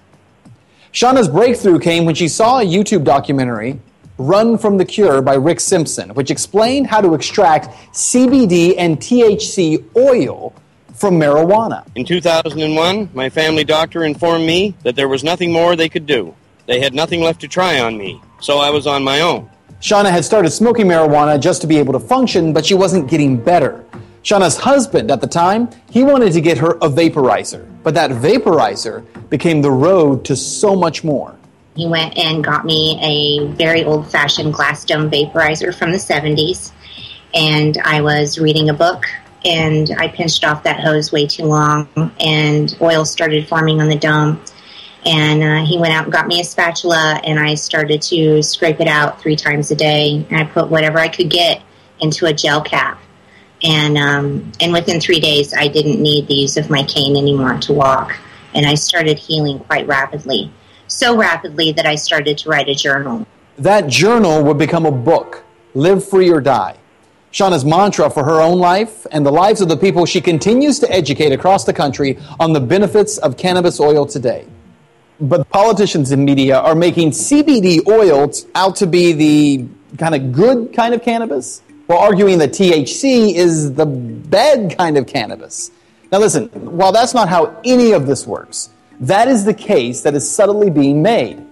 Shauna's breakthrough came when she saw a YouTube documentary, Run from the Cure by Rick Simpson, which explained how to extract CBD and THC oil from marijuana. In 2001, my family doctor informed me that there was nothing more they could do. They had nothing left to try on me, so I was on my own. Shauna had started smoking marijuana just to be able to function, but she wasn't getting better. Shauna's husband at the time, he wanted to get her a vaporizer, but that vaporizer became the road to so much more. He went and got me a very old-fashioned glass dome vaporizer from the 70s, and I was reading a book, and I pinched off that hose way too long, and oil started forming on the dome. And he went out and got me a spatula, and I started to scrape it out 3 times a day, and I put whatever I could get into a gel cap. And within 3 days, I didn't need the use of my cane anymore to walk, and I started healing quite rapidly. So rapidly that I started to write a journal. That journal would become a book, Live Free or Die. Shauna's mantra for her own life and the lives of the people she continues to educate across the country on the benefits of cannabis oil today. But politicians and media are making CBD oil out to be the kind of good kind of cannabis, while arguing that THC is the bad kind of cannabis. Now listen, while that's not how any of this works, that is the case that is subtly being made.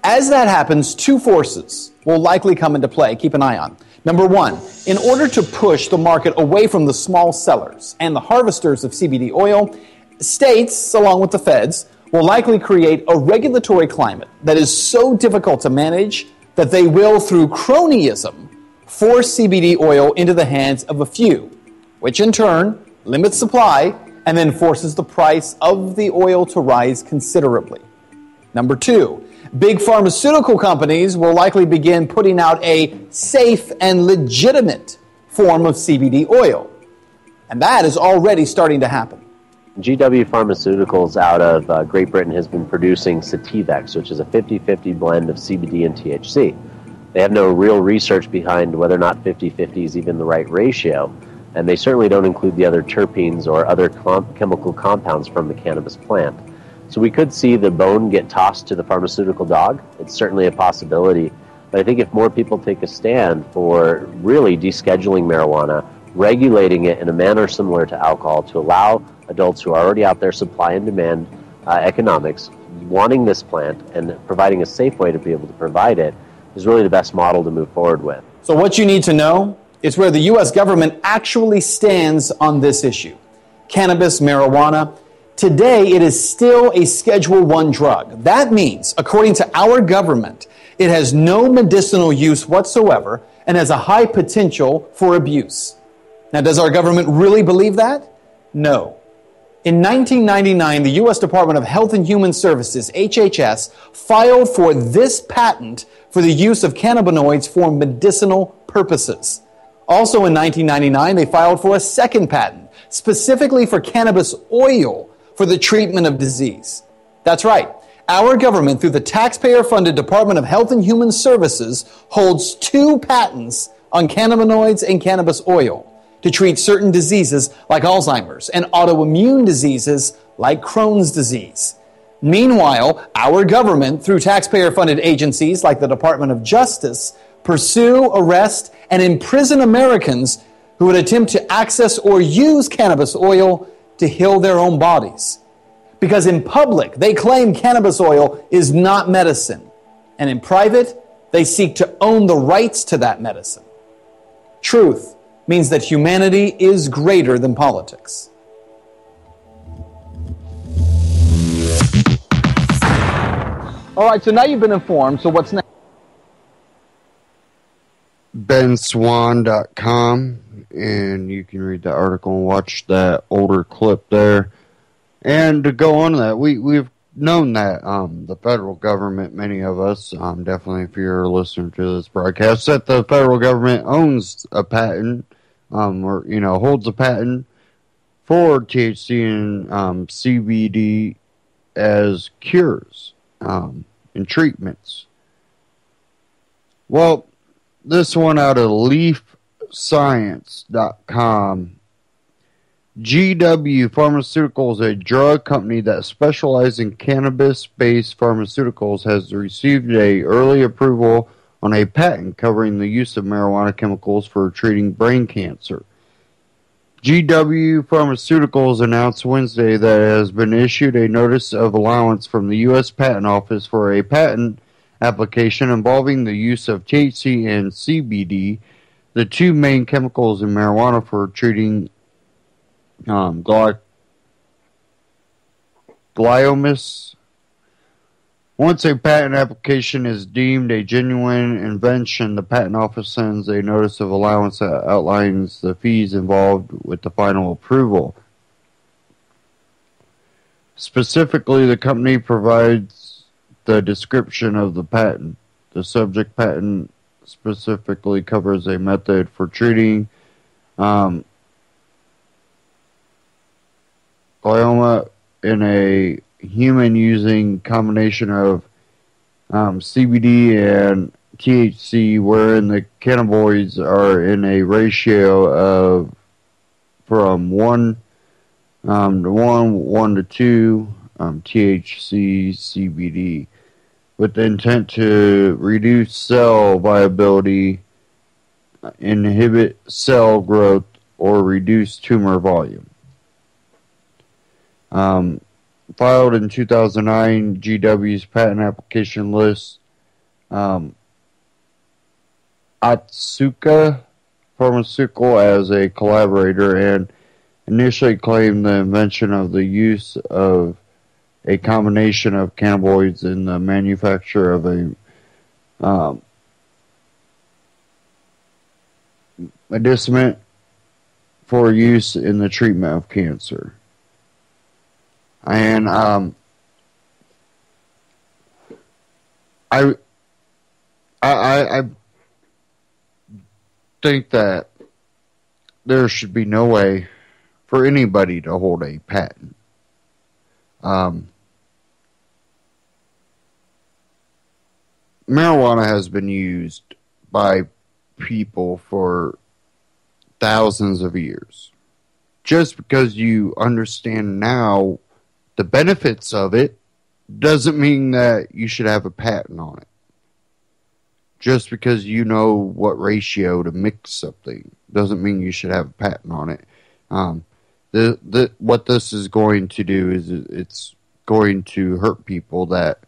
As that happens, two forces will likely come into play. Keep an eye on. Number one, in order to push the market away from the small sellers and the harvesters of CBD oil, states, along with the feds, will likely create a regulatory climate that is so difficult to manage that they will, through cronyism, force CBD oil into the hands of a few, which in turn limits supply and then forces the price of the oil to rise considerably. Number two, big pharmaceutical companies will likely begin putting out a safe and legitimate form of CBD oil. And that is already starting to happen. GW Pharmaceuticals out of Great Britain has been producing Sativex, which is a 50-50 blend of CBD and THC. They have no real research behind whether or not 50-50 is even the right ratio, and they certainly don't include the other terpenes or other chemical compounds from the cannabis plant. So we could see the bone get tossed to the pharmaceutical dog. It's certainly a possibility, but I think if more people take a stand for really descheduling marijuana, regulating it in a manner similar to alcohol to allow adults who are already out there, supply and demand economics, wanting this plant and providing a safe way to be able to provide it, is really the best model to move forward with. So what you need to know is where the U.S. government actually stands on this issue. Cannabis, marijuana. Today, it is still a Schedule I drug. That means, according to our government, it has no medicinal use whatsoever and has a high potential for abuse. Now, does our government really believe that? No. In 1999, the U.S. Department of Health and Human Services, HHS, filed for this patent for the use of cannabinoids for medicinal purposes. Also in 1999, they filed for a second patent, specifically for cannabis oil for the treatment of disease. That's right. Our government, through the taxpayer-funded Department of Health and Human Services, holds 2 patents on cannabinoids and cannabis oil to treat certain diseases like Alzheimer's and autoimmune diseases like Crohn's disease. Meanwhile, our government, through taxpayer-funded agencies like the Department of Justice, pursue, arrest, and imprison Americans who would attempt to access or use cannabis oil to heal their own bodies. Because in public, they claim cannabis oil is not medicine, and in private, they seek to own the rights to that medicine. Truth means that humanity is greater than politics. All right, so now you've been informed, so what's next? benswan.com, and you can read that article and watch that older clip there. And to go on to that, we've known that the federal government, many of us, definitely if you're a listener to this broadcast, that the federal government owns a patent, or, holds a patent for THC and CBD as cures and treatments. Well, this one out of leafscience.com. GW Pharmaceuticals, a drug company that specializes in cannabis-based pharmaceuticals, has received an early approval on a patent covering the use of marijuana chemicals for treating brain cancer. GW Pharmaceuticals announced Wednesday that it has been issued a notice of allowance from the U.S. Patent Office for a patent application involving the use of THC and CBD, the 2 main chemicals in marijuana for treating gliomas. Once a patent application is deemed a genuine invention, the Patent Office sends a notice of allowance that outlines the fees involved with the final approval. Specifically, the company provides the description of the patent. The subject patent specifically covers a method for treating glioma in a human using combination of CBD and THC, wherein the cannabinoids are in a ratio of from 1 to 2, THC, CBD, with the intent to reduce cell viability, inhibit cell growth, or reduce tumor volume. Filed in 2009, GW's patent application lists Otsuka Pharmaceutical as a collaborator and initially claimed the invention of the use of a combination of cannabinoids in the manufacture of a medicament for use in the treatment of cancer. And I think that there should be no way for anybody to hold a patent. Marijuana has been used by people for thousands of years. Just because you understand now the benefits of it doesn't mean that you should have a patent on it. Just because you know what ratio to mix something doesn't mean you should have a patent on it. What this is going to do is it's going to hurt people that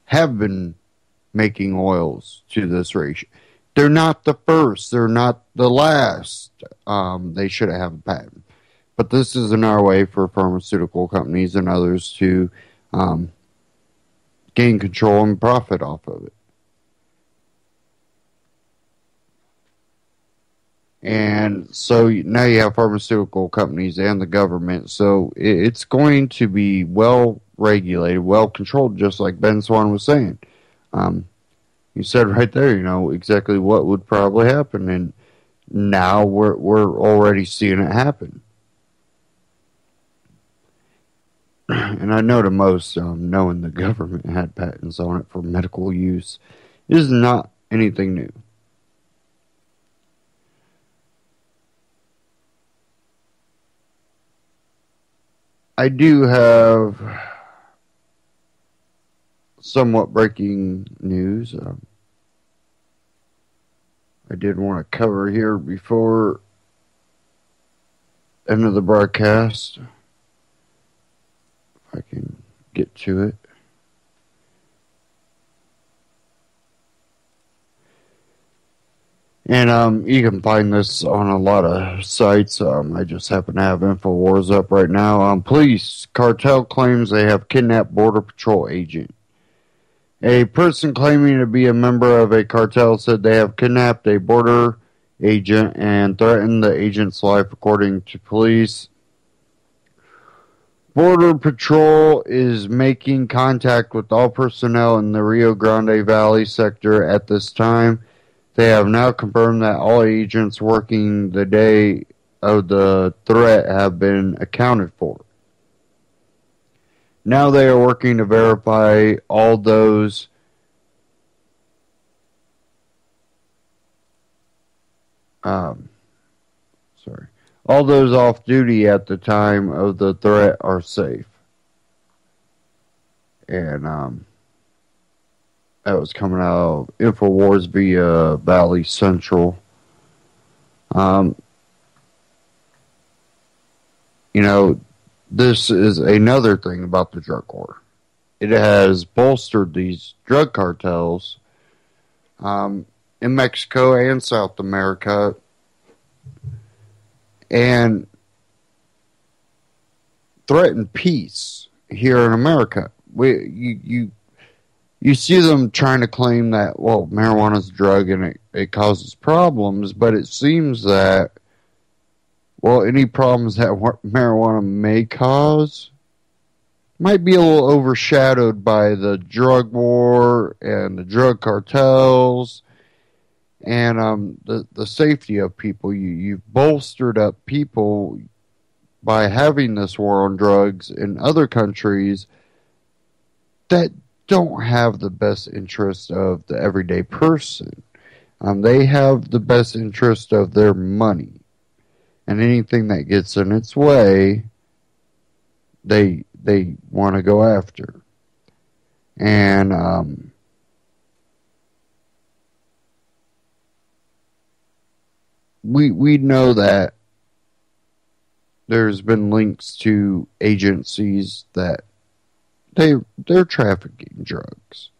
have been making oils to this ratio. They're not the first. They're not the last. They should have a patent. But this is another way for pharmaceutical companies and others to gain control and profit off of it. And so now you have pharmaceutical companies and the government. So it's going to be well regulated, well controlled, just like Ben Swan was saying. You said right there, you know, exactly what would probably happen. And now we're already seeing it happen. And I know to most, knowing the government had patents on it for medical use is not anything new. I do have somewhat breaking news. I did want to cover here before end of the broadcast. If I can get to it. And you can find this on a lot of sites. I just happen to have InfoWars up right now. Police cartel claims they have kidnapped Border Patrol agent. A person claiming to be a member of a cartel said they have kidnapped a border agent and threatened the agent's life, according to police. Border Patrol is making contact with all personnel in the Rio Grande Valley sector at this time. They have now confirmed that all agents working the day of the threat have been accounted for. Now they are working to verify all those all those off duty at the time of the threat are safe. And that was coming out of InfoWars via Valley Central. You know, this is another thing about the drug war. It has bolstered these drug cartels in Mexico and South America, and threatened peace here in America. You see them trying to claim that, well, marijuana is a drug and it causes problems, but it seems that, well, any problems that marijuana may cause might be a little overshadowed by the drug war and the drug cartels and the safety of people. You've bolstered up people by having this war on drugs in other countries that don't have the best interest of the everyday person. They have the best interest of their money. And anything that gets in its way, they they want to go after. And we know that there's been links to agencies that they're trafficking drugs.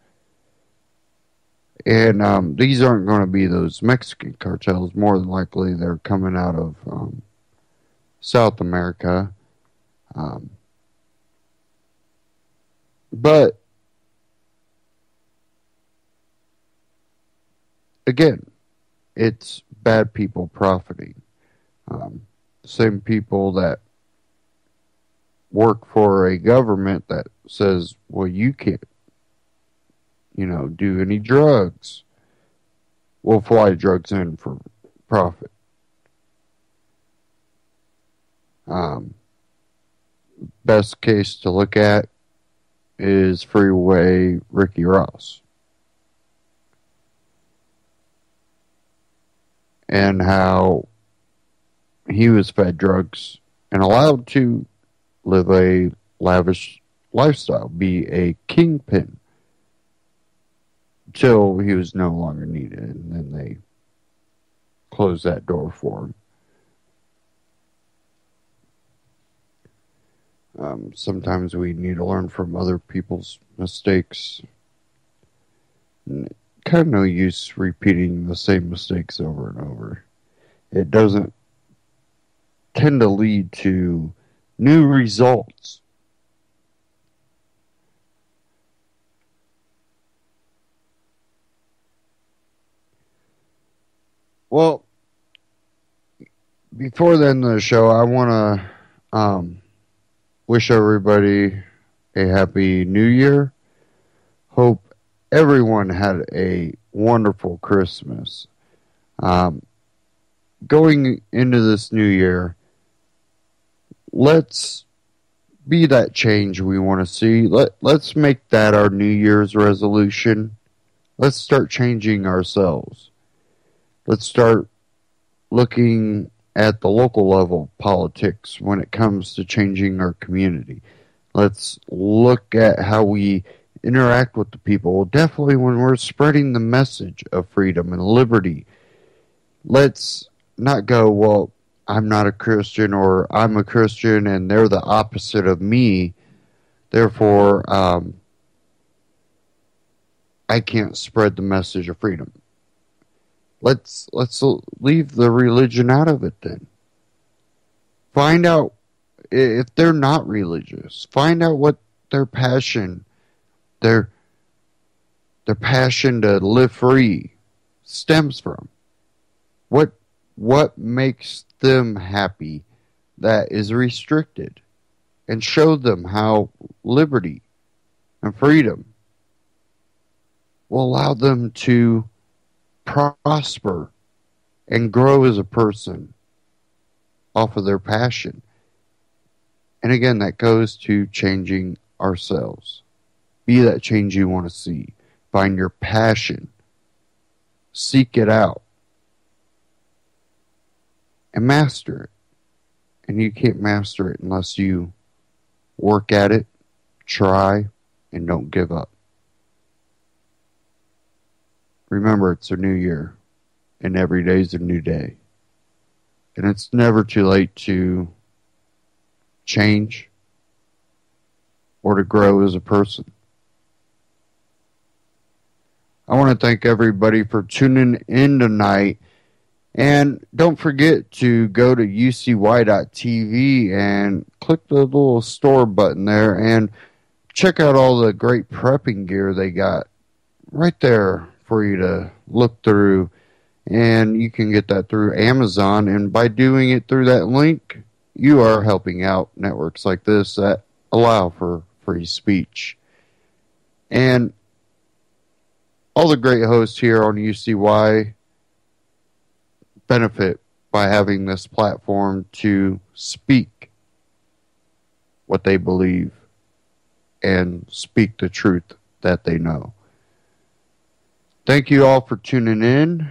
And these aren't going to be those Mexican cartels. More than likely, they're coming out of South America. But, again, it's bad people profiting. Same people that work for a government that says, well, you can't, do any drugs. We'll fly drugs in for profit. Best case to look at is Freeway Ricky Ross. And how he was fed drugs and allowed to live a lavish lifestyle, be a kingpin, till he was no longer needed, and then they closed that door for him. Sometimes we need to learn from other people's mistakes. Kind of no use repeating the same mistakes over and over. It doesn't tend to lead to new results. Well, before the end of the show, I want to wish everybody a happy new year. Hope everyone had a wonderful Christmas. Going into this new year, let's be that change we want to see. Let's make that our New Year's resolution. Let's start changing ourselves. Let's start looking at the local level politics when it comes to changing our community. Let's look at how we interact with the people. Definitely when we're spreading the message of freedom and liberty. Let's not go, well, I'm not a Christian, or I'm a Christian and they're the opposite of me. Therefore, I can't spread the message of freedom. Let's leave the religion out of it then. Find out if they're not religious. Find out what their passion, their passion to live free stems from. What makes them happy that is restricted, and show them how liberty and freedom will allow them to prosper and grow as a person off of their passion. And again, that goes to changing ourselves. Be that change you want to see. Find your passion. Seek it out. And master it. And you can't master it unless you work at it, try, and don't give up. Remember, it's a new year, and every day is a new day. And it's never too late to change or to grow as a person. I want to thank everybody for tuning in tonight. And don't forget to go to ucy.tv and click the little store button there and check out all the great prepping gear they got right there for you to look through. And you can get that through Amazon. And by doing it through that link, you are helping out networks like this that allow for free speech. And all the great hosts here on UCY benefit by having this platform to speak what they believe and speak the truth that they know. Thank you all for tuning in.